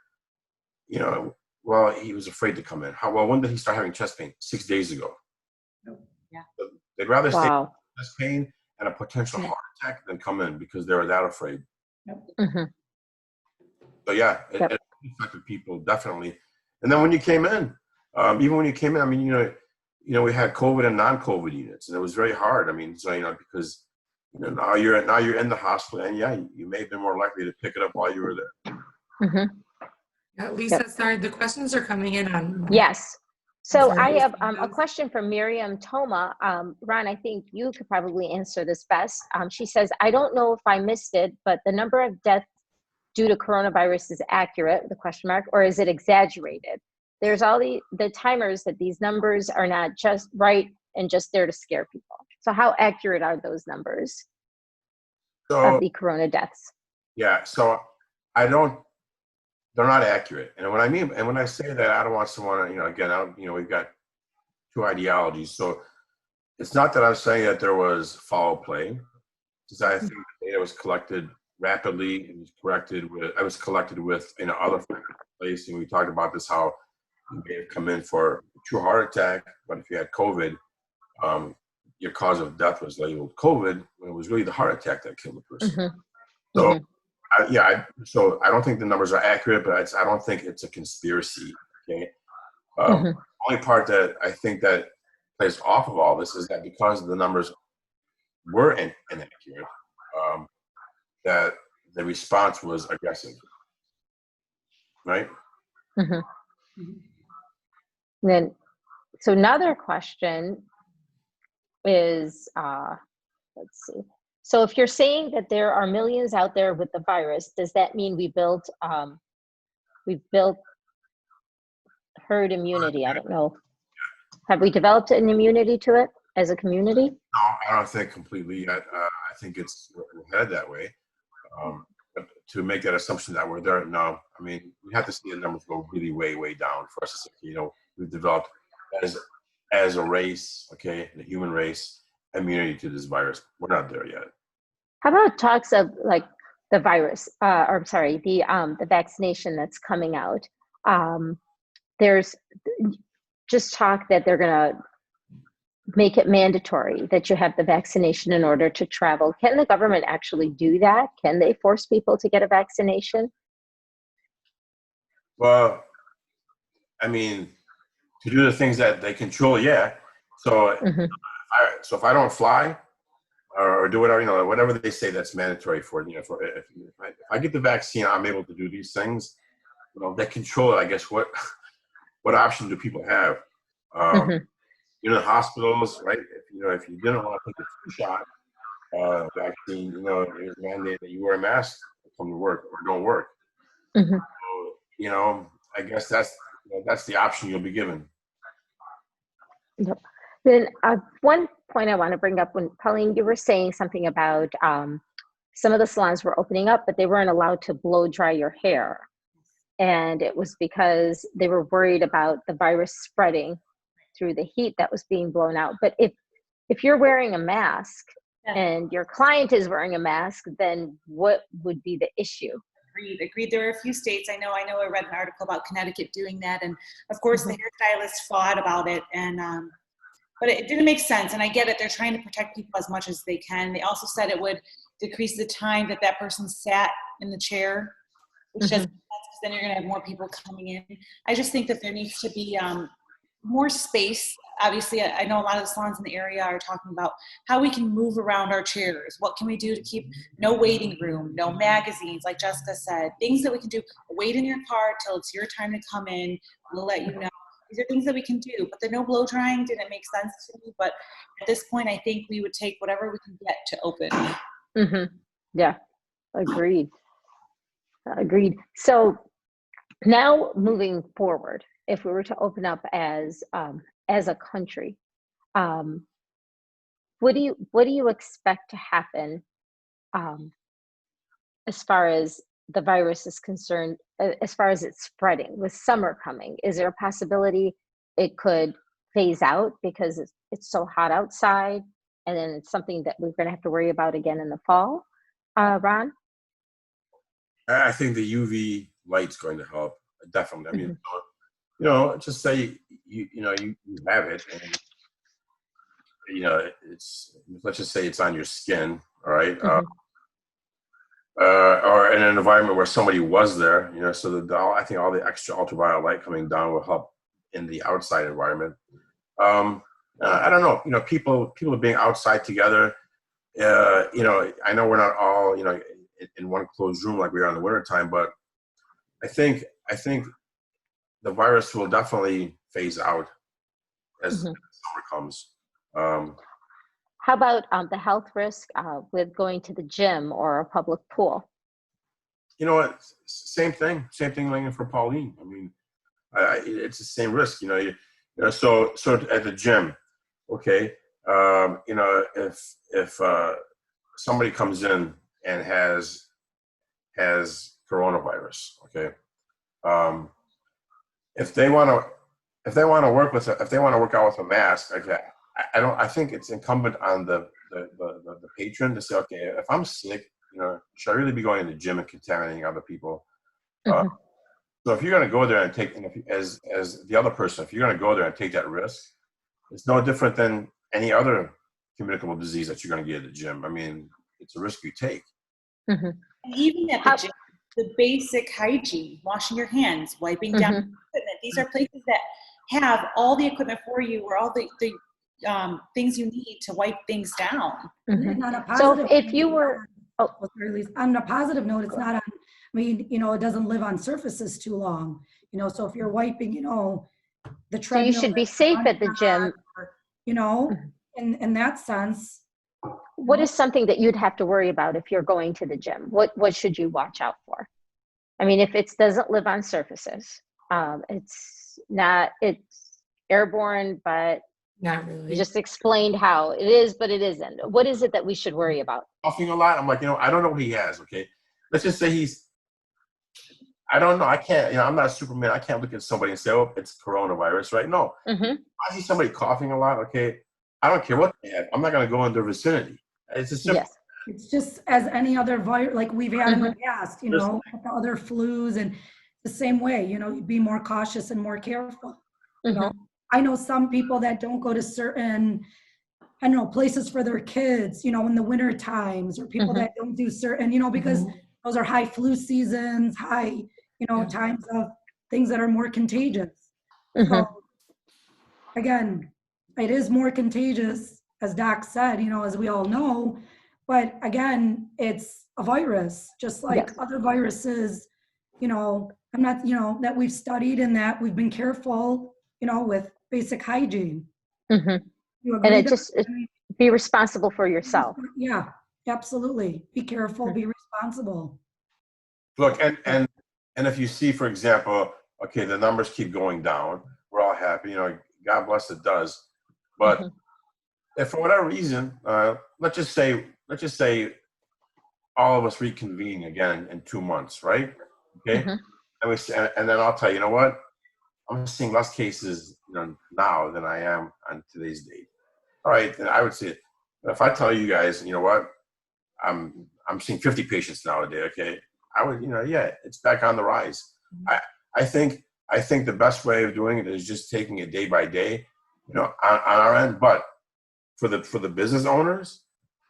Well, he was afraid to come in. When did he start having chest pain? 6 days ago. Yeah. So they'd rather stay with chest pain and a potential heart attack than come in because they were that afraid. Mm-hmm. So yeah, it affected people definitely. And then when you came in, even when you came in, we had COVID and non-COVID units, and it was very hard. Because now you're in the hospital, and you may have been more likely to pick it up while you were there. Mm-hmm. Lisa, sorry, the questions are coming in on. Yes. So I have a question from Miriam Toma. Ron, I think you could probably answer this best. She says, I don't know if I missed it, but the number of deaths due to coronavirus is accurate, the question mark, or is it exaggerated? There's all the timers that these numbers are not just right and just there to scare people. So how accurate are those numbers of the corona deaths? Yeah, so they're not accurate. And when I say that, I don't want someone, we've got two ideologies. So it's not that I'm saying that there was foul play. Because I think the data was collected rapidly and was collected with other places. And we talked about this, how you may have come in for a true heart attack, but if you had COVID, your cause of death was labeled COVID when it was really the heart attack that killed the person. Mm-hmm. So so I don't think the numbers are accurate, but I don't think it's a conspiracy. Okay. The only part that I think that plays off of all this is that because the numbers were inaccurate, that the response was aggressive. Right. Mm-hmm. Then, so another question is, let's see. So if you're saying that there are millions out there with the virus, does that mean we've built herd immunity? I don't know. Have we developed an immunity to it as a community? No, I don't think completely yet. I think we're headed that way. But to make that assumption that we're there, no. We have to see the numbers go really way, way down for us to say, we've developed as a race, the human race, immunity to this virus. We're not there yet. How about talks of like the virus, the vaccination that's coming out? There's just talk that they're going to make it mandatory that you have the vaccination in order to travel. Can the government actually do that? Can they force people to get a vaccination? Well, to do the things that they control, yeah. So if So if I don't fly or do whatever, whatever they say that's mandatory for, if I get the vaccine, I'm able to do these things. That control it. I guess what option do people have? The hospitals, right? If you didn't want to take the flu shot vaccine, it was mandated that you wear a mask to come to work or don't work. So, I guess that's the option you'll be given. Yep. Then one point I want to bring up, when Pauline, you were saying something about some of the salons were opening up, but they weren't allowed to blow dry your hair. And it was because they were worried about the virus spreading through the heat that was being blown out. But if you're wearing a mask and your client is wearing a mask, then what would be the issue? Agreed. There are a few states. I know. I read an article about Connecticut doing that, and of course the hairstylists fought about it, and but it didn't make sense. And I get it; they're trying to protect people as much as they can. They also said it would decrease the time that person sat in the chair, which doesn't make sense, because then you're going to have more people coming in. I just think that there needs to be more space. Obviously, I know a lot of the salons in the area are talking about how we can move around our chairs. What can we do to keep no waiting room, no magazines, like Jessica said, things that we can do. Wait in your car till it's your time to come in. We'll let you know. These are things that we can do, but the no blow drying didn't make sense to me. But at this point, I think we would take whatever we can get to open. Yeah, agreed. So now moving forward, if we were to open up as a country, what do you expect to happen as far as the virus is concerned, as far as it's spreading with summer coming? Is there a possibility it could phase out because it's so hot outside, and then it's something that we're going to have to worry about again in the fall? Ron? I think the UV light's going to help, definitely. I mean, just say you have it, and it's, let's just say it's on your skin, all right, or in an environment where somebody was there, so I think all the extra ultraviolet light coming down will help in the outside environment. I don't know, people being outside together. I know we're not all in one closed room like we are in the wintertime, but I think the virus will definitely phase out as summer comes. How about the health risk with going to the gym or a public pool? You know what? Same thing like for Pauline. I mean, it's the same risk. So at the gym, okay. If somebody comes in and has coronavirus, okay. If they want to work out with a mask, okay, I think it's incumbent on the patron to say, okay, if I'm sick, should I really be going to the gym and contaminating other people? So if you're going to go there and take, as the other person, if you're going to go there and take that risk, it's no different than any other communicable disease that you're going to get at the gym. I mean, it's a risk you take. And even at the gym, the basic hygiene, washing your hands, wiping down equipment. These are places that have all the equipment for you, or all the things you need to wipe things down. So if you were, on a positive note, it's not on, it doesn't live on surfaces too long. So if you're wiping, the treadmill. So you should be safe at the gym. In that sense. What is something that you'd have to worry about if you're going to the gym? What should you watch out for? I mean, if it doesn't live on surfaces, it's airborne, but not really. You just explained how it is, but it isn't. What is it that we should worry about? Coughing a lot. I'm like, I don't know what he has. Okay, let's just say I don't know. I can't. I'm not Superman. I can't look at somebody and say, "Oh, it's coronavirus," right? No. I see somebody coughing a lot. Okay, I don't care what they have. I'm not going to go in their vicinity. It's just simple. Yes. It's just as any other virus, like we've had in the past, the other flus, and the same way, you'd be more cautious and more careful. I know some people that don't go to certain, places for their kids, in the winter times, or people that don't do certain, because those are high flu seasons, high, times of things that are more contagious. So again, it is more contagious as Doc said, as we all know. But again, it's a virus, just like Yes. other viruses, I'm not, that we've studied and that we've been careful, with basic hygiene. Hmm. You And agree be responsible for yourself. Yeah, absolutely. Be careful, be responsible. Look, and if you see, for example, okay, the numbers keep going down, we're all happy, God bless it does. But Mhm. if for whatever reason, let's just say all of us reconvene again in 2 months, right? Okay, Mhm. and then I'll tell you, you know what? I'm seeing less cases, now than I am on today's date. All right, then I would say, if I tell you guys, you know what, I'm seeing 50 patients now a day. Okay, I would, yeah, it's back on the rise. I think the best way of doing it is just taking it day by day, on our end. But for the business owners,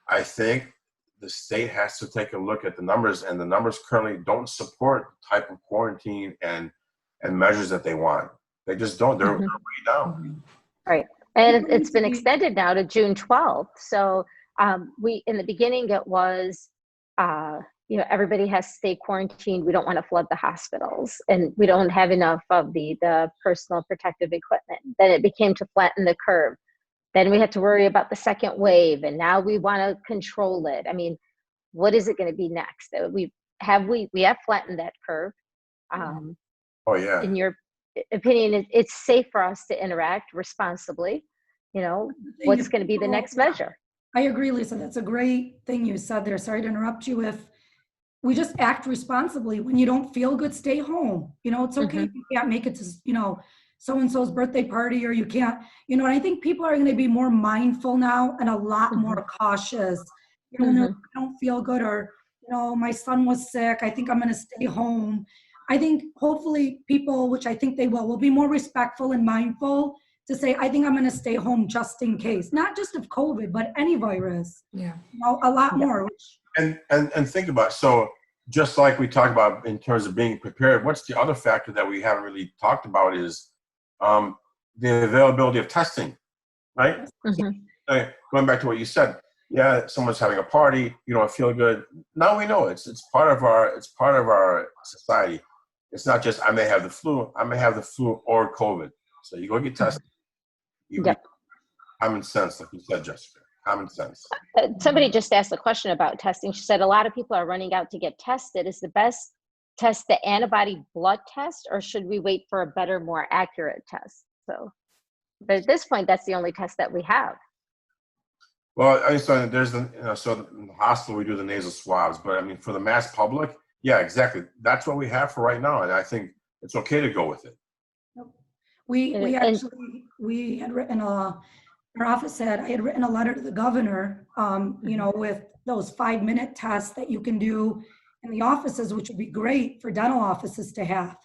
I think the state has to take a look at the numbers, and the numbers currently don't support the type of quarantine and measures that they want. They just don't. They're way down. Right. And it's been extended now to June 12th. So in the beginning, it was, everybody has to stay quarantined. We don't want to flood the hospitals, and we don't have enough of the personal protective equipment. Then it became to flatten the curve. Then we had to worry about the second wave, and now we want to control it. I mean, what is it going to be next? We have flattened that curve. Oh yeah. In your opinion, it's safe for us to interact responsibly. What's going to be the next measure? I agree, Lisa. That's a great thing you said there. Sorry to interrupt you. If we just act responsibly, when you don't feel good, stay home. It's okay if you can't make it to, so-and-so's birthday party, or you can't, and I think people are going to be more mindful now and a lot more cautious. When I don't feel good, or, my son was sick, I think I'm going to stay home. I think hopefully people, which I think they will be more respectful and mindful to say, I think I'm going to stay home just in case, not just of COVID, but any virus. Yeah. A lot more. And think about it. So just like we talked about in terms of being prepared, what's the other factor that we haven't really talked about is the availability of testing, right? Going back to what you said, yeah, someone's having a party, you don't feel good. Now we know it's part of our society. It's not just I may have the flu or COVID. So you go get tested. Common sense, like you said, Jessica. Common sense. Somebody just asked a question about testing. She said a lot of people are running out to get tested. Is the best test the antibody blood test, or should we wait for a better, more accurate test? So, but at this point, that's the only test that we have. Well, so there's so in the hospital we do the nasal swabs, but I mean for the mass public, yeah, exactly. That's what we have for right now, and I think it's okay to go with it. We had written our office I had written a letter to the governor, with those 5-minute tests that you can do in the offices, which would be great for dental offices to have.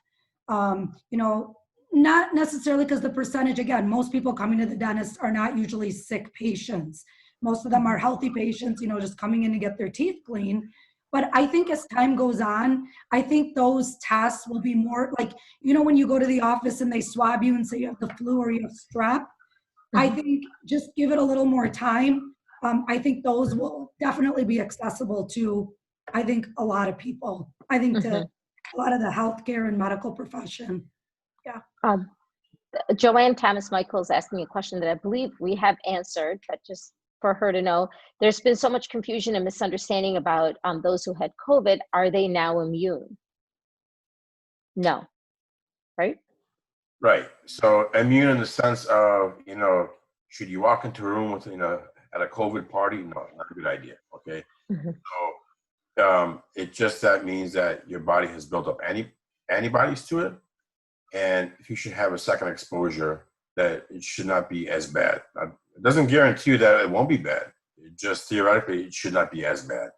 Not necessarily because the percentage, again, most people coming to the dentist are not usually sick patients. Most of them are healthy patients, just coming in to get their teeth clean. But I think as time goes on, I think those tests will be more like, when you go to the office and they swab you and say you have the flu or you have strep, I think just give it a little more time. I think those will definitely be accessible to, I think, a lot of people. I think to a lot of the healthcare and medical profession. Yeah. Joanne Thomas Michael is asking a question that I believe we have answered, but just for her to know, there's been so much confusion and misunderstanding about those who had COVID. Are they now immune? No. Right? Right. So immune in the sense of, should you walk into a room with, at a COVID party? No, not a good idea. Okay. So it just that means that your body has built up antibodies to it, and if you should have a second exposure, that it should not be as bad. It doesn't guarantee you that it won't be bad. It just theoretically, it should not be as bad.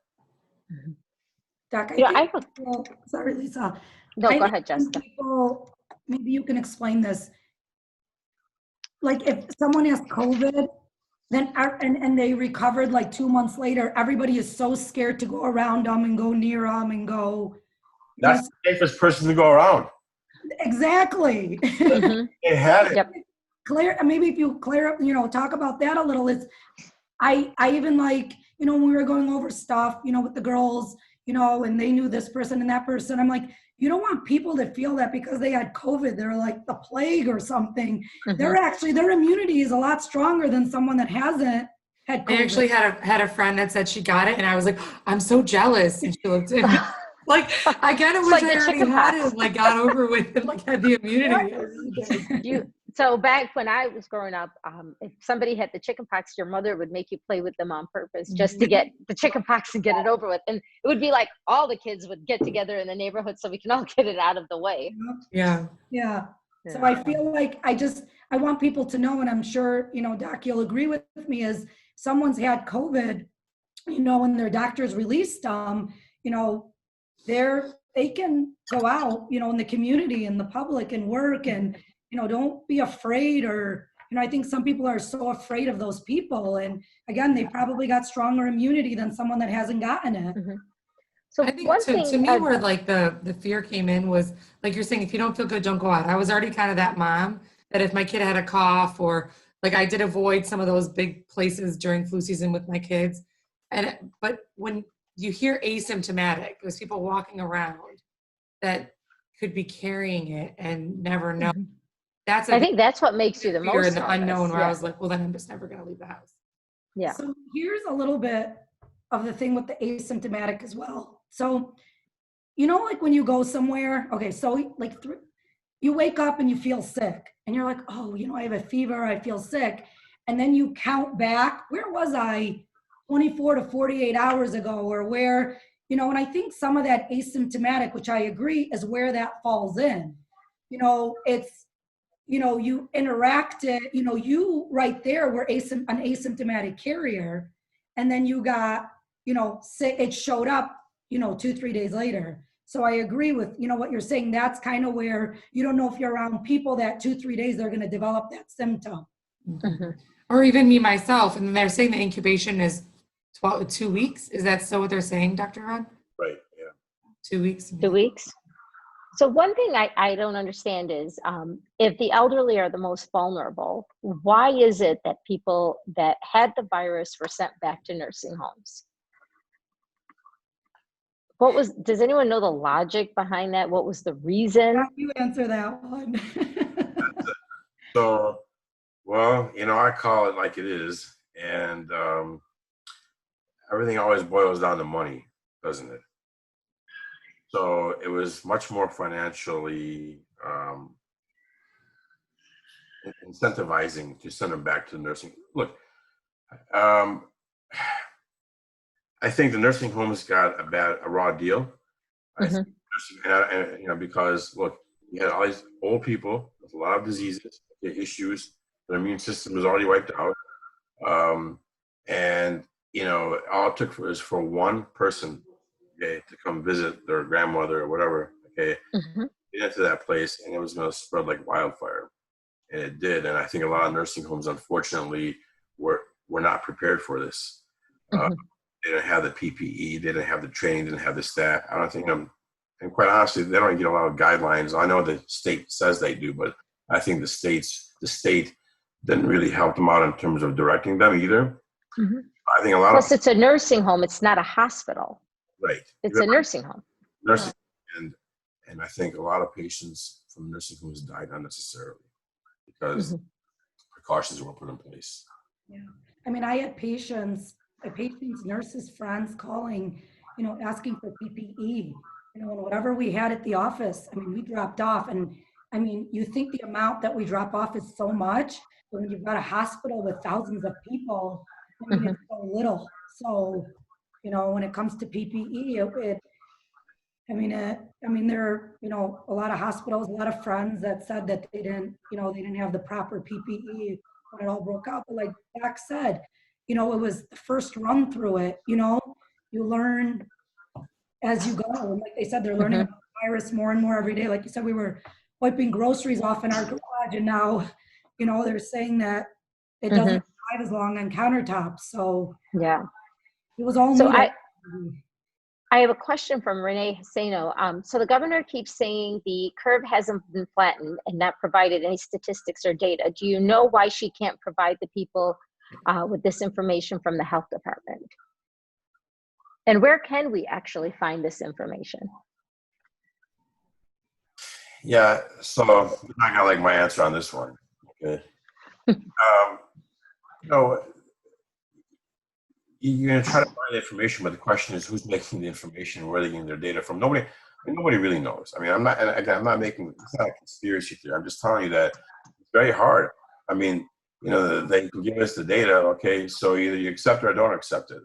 Doc, sorry, Lisa. No, go ahead, Jessica. Maybe you can explain this. Like if someone has COVID, then and they recovered like 2 months later, everybody is so scared to go around them and go near them and go. That's the safest person to go around. Exactly. They had it. Yep. Maybe if you talk about that a little, I even like, when we were going over stuff, with the girls, and they knew this person and that person, I'm like, you don't want people to feel that because they had COVID, they're like the plague or something. They're actually, their immunity is a lot stronger than someone that hasn't had COVID. I actually had a friend that said she got it, and I was like, I'm so jealous. And she looked at me like, I kind of wish like I already had it, like got over with it, like had the immunity. I really did. So back when I was growing up, if somebody had the chicken pox, your mother would make you play with them on purpose just to get the chicken pox and get it over with. And it would be like all the kids would get together in the neighborhood so we can all get it out of the way. Yeah. So I feel like I want people to know, and I'm sure, Doc, you'll agree with me, is someone's had COVID, and their doctors released them, they can go out, in the community and the public and work, and, don't be afraid, or, I think some people are so afraid of those people. And again, they probably got stronger immunity than someone that hasn't gotten it. So I think one to thing me where like the fear came in was, like you're saying, if you don't feel good, don't go out. I was already kind of that mom that if my kid had a cough, or like I did avoid some of those big places during flu season with my kids. But when you hear asymptomatic, there's people walking around that could be carrying it and never know. I think that's what makes you the fear most in the unknown, where yeah. I was like, well, then I'm just never going to leave the house. Yeah. So here's a little bit of the thing with the asymptomatic as well. So, like when you go somewhere, okay, so like you wake up and you feel sick and you're like, oh, I have a fever, I feel sick. And then you count back, where was I 24 to 48 hours ago, or where, and I think some of that asymptomatic, which I agree, is where that falls in. It's, you interacted, you right there were an asymptomatic carrier, and then you got, it showed up, 2-3 days later. So I agree with, what you're saying. That's kind of where you don't know if you're around people that 2-3 days, they're going to develop that symptom. Or even me, myself. And they're saying the incubation is 2 weeks. Is that so what they're saying, Dr. Ron? Right, yeah. 2 weeks. 2 weeks. So one thing I don't understand is if the elderly are the most vulnerable, why is it that people that had the virus were sent back to nursing homes? Does anyone know the logic behind that? What was the reason? You answer that one. So, well, I call it like it is. And everything always boils down to money, doesn't it? So it was much more financially incentivizing to send them back to the nursing. Look, I think the nursing homes got a raw deal. I think because look, you had all these old people with a lot of diseases, issues. Their immune system was already wiped out, and all it took was for one person, okay, to come visit their grandmother or whatever, okay, get into that place, and it was going to spread like wildfire, and it did. And I think a lot of nursing homes, unfortunately, were not prepared for this. They didn't have the PPE, they didn't have the training, didn't have the staff. I don't think and quite honestly, they don't get a lot of guidelines. I know the state says they do, but I think the state didn't really help them out in terms of directing them either. I think a lot Plus, it's a nursing home. It's not a hospital. Right. It's a nursing home. Nursing, and I think a lot of patients from nursing homes died unnecessarily because precautions weren't put in place. Yeah. I mean, I had patients, nurses, friends calling, asking for PPE, and whatever we had at the office, I mean, we dropped off. And I mean, you think the amount that we drop off is so much, but when you've got a hospital with thousands of people, I mean, it's so little. So, when it comes to PPE, there are, a lot of hospitals, a lot of friends that said that they didn't have the proper PPE when it all broke out. But like Doc said, it was the first run through it, you learn as you go. And like they said, they're learning about the virus more and more every day. Like you said, we were wiping groceries off in our garage, and now, they're saying that it doesn't survive as long on countertops. So yeah, it was all so new. I have a question from Renee Haseno. So the governor keeps saying the curve hasn't been flattened and not provided any statistics or data. Do you know why she can't provide the people with this information from the health department? And where can we actually find this information? Yeah, so you're not gonna like my answer on this one. Okay. You know, you're gonna try to find information, but the question is who's making the information, where they're getting their data from. Nobody really knows. I mean, I'm not, and again, I'm not making, it's not a conspiracy theory. I'm just telling you that it's very hard. I mean, you know, they can give us the data, okay, so either you accept it or don't accept it.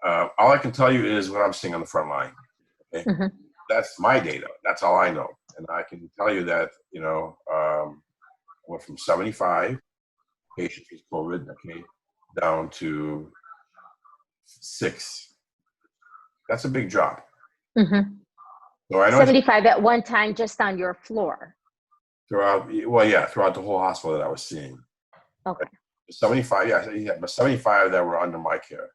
All I can tell you is what I'm seeing on the front line. Okay, that's my data. That's all I know, and I can tell you that, you know, went from 75 patients with COVID, okay, down to 6. That's a big drop. So I know 75 at one time just on your floor. throughout the whole hospital that I was seeing. Okay. 75, yeah, but 75 that were under my care.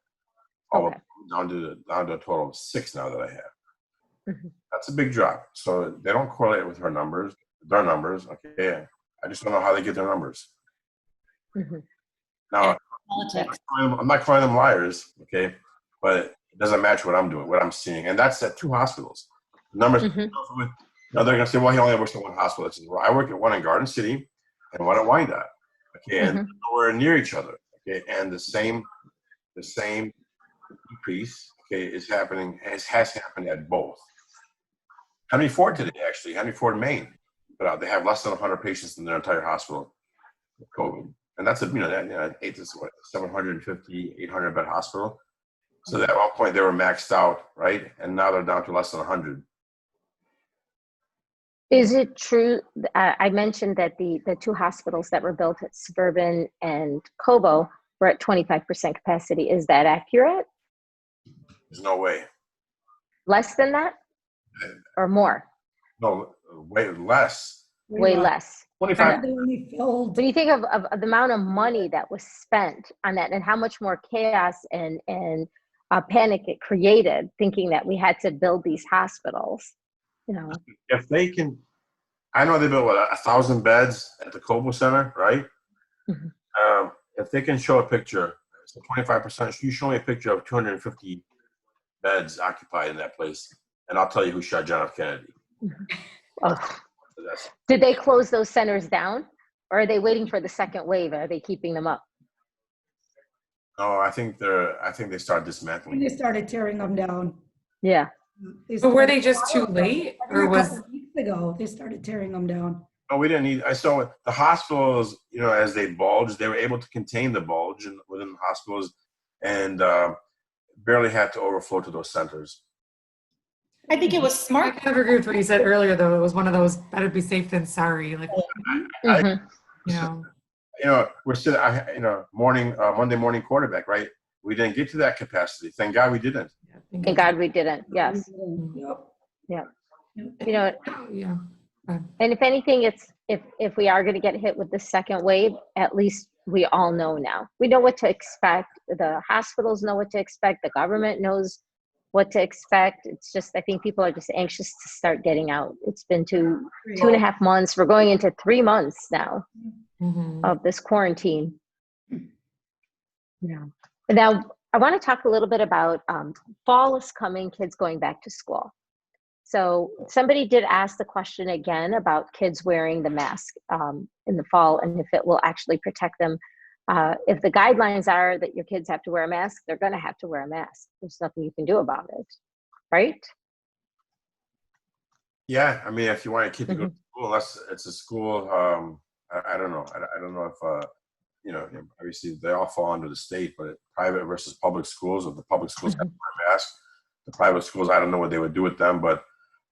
All Okay. down to a total of 6 now that I have. That's a big drop. So they don't correlate with their numbers. Okay. I just don't know how they get their numbers. Now, I'm not calling them liars, okay, but it doesn't match what I'm doing, what I'm seeing, and that's at 2 hospitals. The numbers. Now they're gonna say, well, he only works at 1 hospital. I said, well, I work at 1 in Garden City and 1 at Wyandotte, okay, and nowhere near each other, okay, and the same increase, okay, is happening, has happened at both. Henry Ford today, actually, Henry Ford, Maine, but they have less than 100 patients in their entire hospital with COVID. And that's a, you know, it's what, 750, 800 bed hospital. So at one point they were maxed out, right? And now they're down to less than 100. Is it true? I mentioned that the 2 hospitals that were built at Suburban and Cobo were at 25% capacity. Is that accurate? There's no way. Less than that or more? No, way less. Way less. 25. When you think of the amount of money that was spent on that and how much more chaos and panic it created, thinking that we had to build these hospitals, you know. If they can, I know they built, 1,000 beds at the Cobo Center, right? If they can show a picture, so 25%, you show me a picture of 250 beds occupied in that place, and I'll tell you who shot John F. Kennedy. Did they close those centers down, or are they waiting for the second wave? Are they keeping them up? No, I think they started dismantling. They started tearing them down. Yeah. But were they just too late, or was? A couple weeks ago they started tearing them down? No, we didn't need. I saw the hospitals. You know, as they bulged, they were able to contain the bulge within the hospitals, and barely had to overflow to those centers. I think it was smart. I kind of agree with what you said earlier, though. It was one of those better be safe than sorry. Like, You know, we're sitting. Monday morning quarterback, right? We didn't get to that capacity. Thank God we didn't. Thank God we didn't. Yes. Yeah. You know. Yeah. And if anything, it's if we are going to get hit with the second wave, at least we all know now. We know what to expect. The hospitals know what to expect. The government knows what to expect. It's just, I think people are just anxious to start getting out. It's been two and a half months. We're going into 3 months now of this quarantine. Yeah. Now, I want to talk a little bit about fall is coming, kids going back to school. So somebody did ask the question again about kids wearing the mask in the fall and if it will actually protect them. If the guidelines are that your kids have to wear a mask, they're going to have to wear a mask. There's nothing you can do about it, right? Yeah, I mean, if you want a kid to go to school, unless it's a school, I don't know. I don't know if, you know, obviously they all fall under the state, but private versus public schools, if the public schools have to wear a mask, the private schools, I don't know what they would do with them, but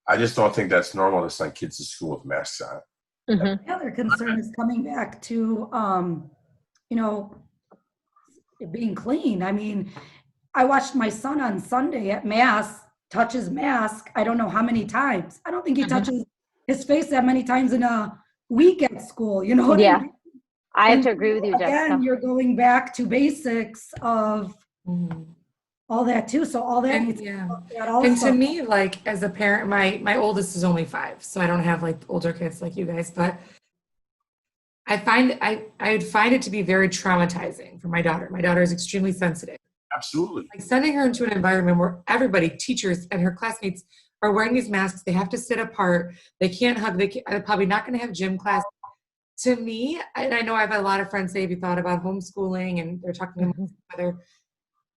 I just don't think that's normal to send kids to school with masks on. The other concern is coming back to, you know, being clean. I mean, I watched my son on Sunday at mass touch his mask. I don't know how many times. I don't think he touches his face that many times in a week at school. You know what I mean? I have to agree with you, Jessica. Again, you're going back to basics of all that too. So all that needs to be also. And to me, like as a parent, my oldest is only 5, so I don't have like older kids like you guys, but I would find it to be very traumatizing for my daughter. My daughter is extremely sensitive. Absolutely. Like sending her into an environment where everybody, teachers and her classmates, are wearing these masks. They have to sit apart. They can't hug. They're probably not going to have gym class. To me, and I know I've had a lot of friends say, have you thought about homeschooling? And they're talking about whether,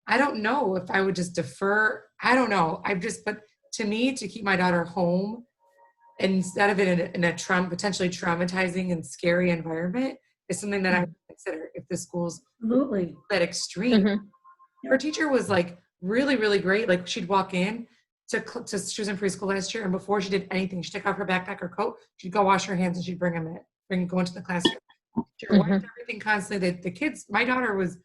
I don't know if I would just defer. I don't know. But to me, to keep my daughter home instead of it in a potentially traumatizing and scary environment is something that I would consider if the school's Absolutely. that extreme. Mm-hmm. Her teacher was like really, really great. Like she'd walk in she was in preschool last year, and before she did anything, she'd take off her backpack or coat, she'd go wash her hands and she'd go into the classroom. She wiped everything constantly. The kids, my daughter was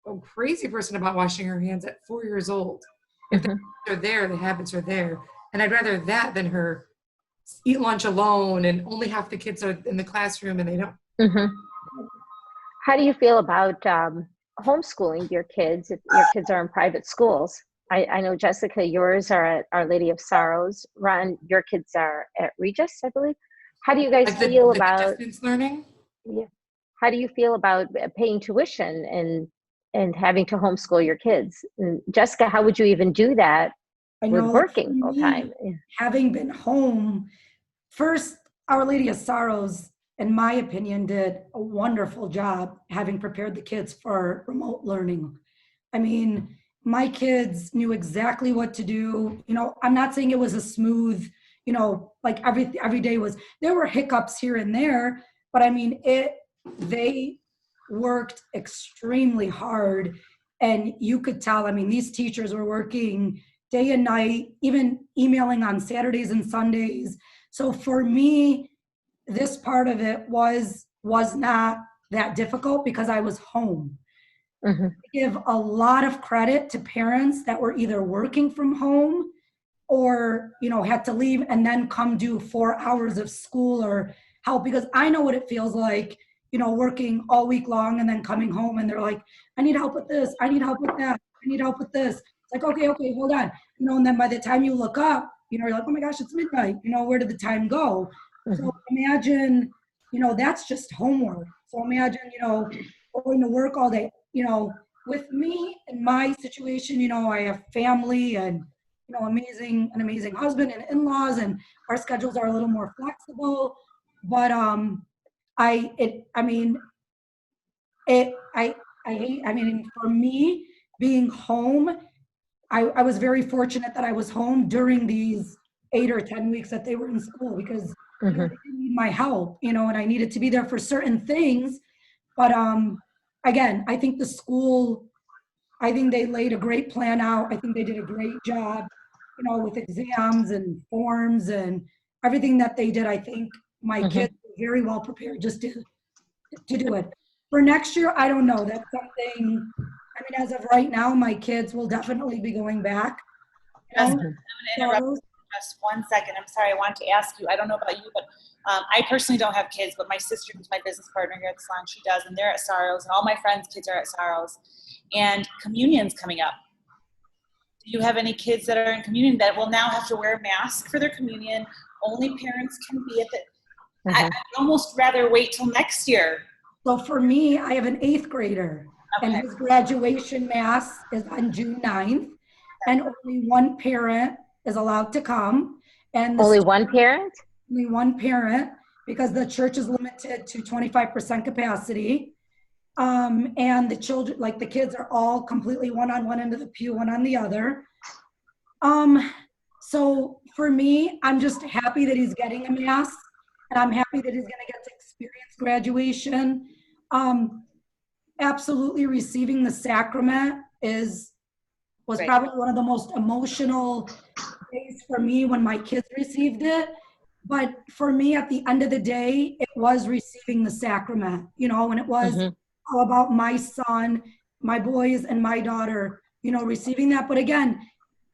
a crazy person about washing her hands at 4 years old. If the habits are there, the habits are there. And I'd rather that than her eat lunch alone and only half the kids are in the classroom and they don't. How do you feel about homeschooling your kids if your kids are in private schools? I know, Jessica, yours are at Our Lady of Sorrows. Ron, your kids are at Regis, I believe. How do you guys feel about distance learning? Yeah. How do you feel about paying tuition and having to homeschool your kids? And Jessica, how would you even do that with working full time? Having been home, first, Our Lady of Sorrows, in my opinion, did a wonderful job having prepared the kids for remote learning. I mean, my kids knew exactly what to do. You know, I'm not saying it was a smooth, you know, like every day was, there were hiccups here and there, but I mean, they worked extremely hard, and you could tell, I mean, these teachers were working day and night, even emailing on Saturdays and Sundays. So for me, this part of it was not that difficult because I was home. I give a lot of credit to parents that were either working from home or, you know, had to leave and then come do 4 hours of school or help, because I know what it feels like, you know, working all week long and then coming home and they're like, I need help with this, I need help with that, I need help with this. It's like, okay, hold on. You know, and then by the time you look up, you know, you're like, oh my gosh, it's midnight. You know, where did the time go? So imagine, you know, that's just homework. So imagine, you know, going to work all day. You know, with me and my situation, you know, I have family and, you know, an amazing husband and in-laws, and our schedules are a little more flexible. But for me, being home, I was very fortunate that I was home during these 8 or 10 weeks that they were in school, because you know, they didn't need my help, you know, and I needed to be there for certain things. But again, I think the school, I think they laid a great plan out. I think they did a great job, you know, with exams and forms and everything that they did. I think my kids were very well prepared just to do it. For next year, I don't know. That's something, I mean, as of right now, my kids will definitely be going back. I'm going to interrupt just 1 second. I'm sorry, I wanted to ask you, I don't know about you, but I personally don't have kids, but my sister, who's my business partner here at the Salon, she does, and they're at Sorrows, and all my friends' kids are at Sorrows. And communion's coming up. Do you have any kids that are in communion that will now have to wear a mask for their communion? Only parents can be at the, I'd almost rather wait till next year. So for me, I have an 8th grader, and his graduation mass is on June 9th, and only one parent is allowed to come. And only one parent? Only one parent, because the church is limited to 25% capacity. And the children, like the kids, are all completely one on one end of the pew, one on the other. So for me, I'm just happy that he's getting a mass, and I'm happy that he's going to get to experience graduation. Absolutely, receiving the sacrament was probably one of the most emotional days for me when my kids received it. But for me, at the end of the day, it was receiving the sacrament, you know, and it was all about my son, my boys, and my daughter, you know, receiving that. But again,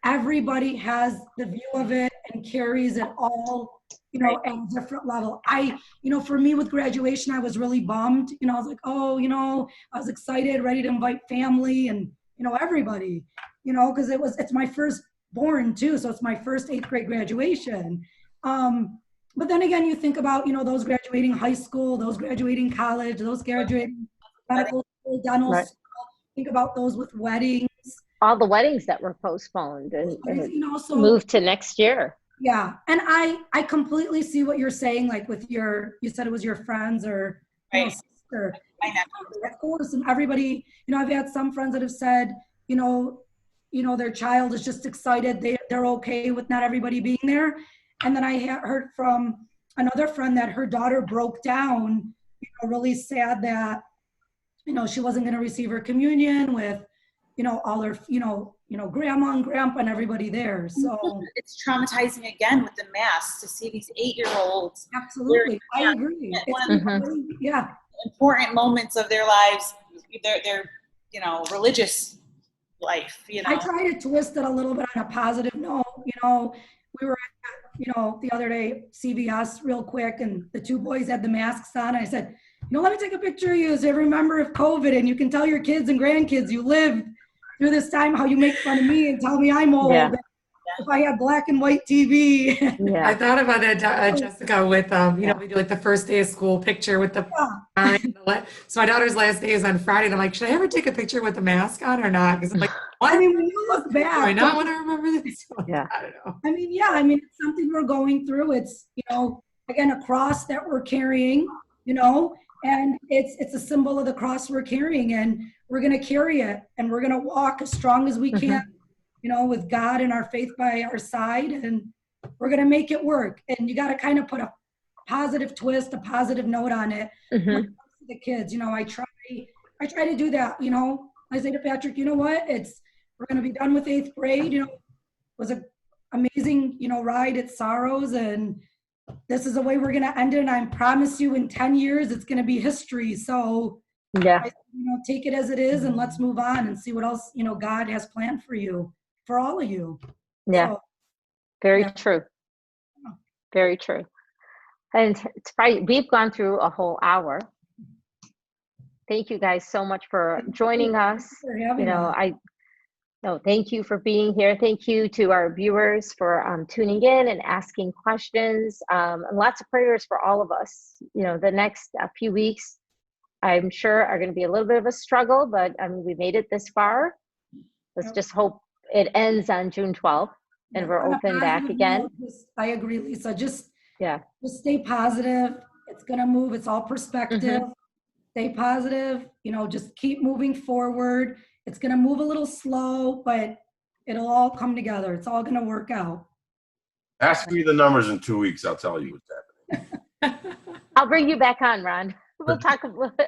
everybody has the view of it and carries it all, you know, at a different level. You know, for me with graduation, I was really bummed. You know, I was like, oh, you know, I was excited, ready to invite family and, you know, everybody, you know, because it's my first born too. So it's my first 8th grade graduation. But then again, you think about, those graduating high school, those graduating college, those graduating medical school, dental Right. school. Think about those with weddings. All the weddings that were postponed and So moved to next year. yeah, and I completely see what you're saying. Like with you said it was your friends or Right. sister. My nephew. Of course, and everybody. I've had some friends that have said, their child is just excited. They're okay with not everybody being there. And then I heard from another friend that her daughter broke down, really sad that, she wasn't going to receive her communion with, all her, grandma and grandpa and everybody there. So It's traumatizing again with the masks to see these 8-year-olds. absolutely, I agree. Yeah. Important moments of their lives, their religious life. I try to twist it a little bit on a positive note. We were at, the other day, CVS real quick, and the two boys had the masks on. I said, let me take a picture of you so you remember of COVID, and you can tell your kids and grandkids you lived through this time, how you make fun of me and tell me I'm old. Yeah. If I had black and white TV. Yeah. I thought about that, Jessica, with, we do like the first day of school picture with the, so my daughter's last day is on Friday. And I'm like, should I ever take a picture with the mask on or not? Because I'm like, what? I mean, when you look back. Do I not want to remember this? Yeah. I don't know. I mean, it's something we're going through. It's, again, a cross that we're carrying, and it's a symbol of the cross we're carrying, and we're going to carry it, and we're going to walk as strong as we can, with God and our faith by our side, and we're going to make it work. And you got to kind of put a positive twist, a positive note on it. When it comes to the kids, I try to do that. I say to Patrick, you know what? We're going to be done with 8th grade. It was an amazing, ride at Sorrows, and this is the way we're going to end it. And I promise you in 10 years, it's going to be history. So Yeah. take it as it is, and let's move on and see what else, God has planned for you, for all of you. Yeah. So, Very true. Very true. And it's right. We've gone through a whole hour. Thank you guys so much for joining us. for having us. Thank you for being here. Thank you to our viewers for tuning in and asking questions. And lots of prayers for all of us. The next few weeks, I'm sure, are going to be a little bit of a struggle, but we made it this far. Let's just hope it ends on June 12th and we're open back again. I agree, Lisa. Just stay positive. It's going to move. It's all perspective. Stay positive. Just keep moving forward. It's going to move a little slow, but it'll all come together. It's all going to work out. Ask me the numbers in 2 weeks. I'll tell you what's happening. I'll bring you back on, Ron. We'll talk.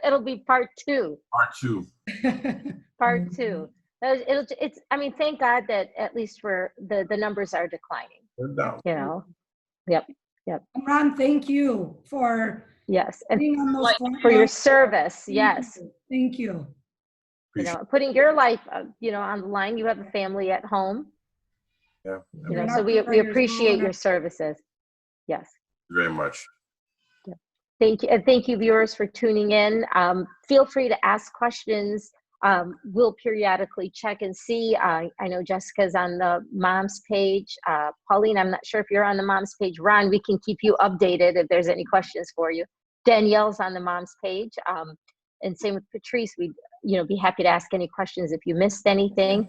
It'll be part 2. Part 2. Part 2. It's. Thank God that at least for the numbers are declining. They're down. Yep. And Ron, thank you for being on those for your service. Yes. Thank you. Putting your life, on the line. You have a family at home. Yeah. So we appreciate your services. Yes. Very much. Thank you. And thank you, viewers, for tuning in. Feel free to ask questions. We'll periodically check and see. I know Jessica's on the mom's page. Pauline, I'm not sure if you're on the mom's page. Ron, we can keep you updated if there's any questions for you. Danielle's on the mom's page. And same with Patrice. We'd be happy to ask any questions if you missed anything.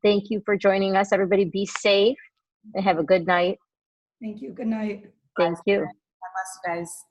Thank you for joining us. Everybody be safe and have a good night. Thank you. Good night. Thank you. God bless you guys.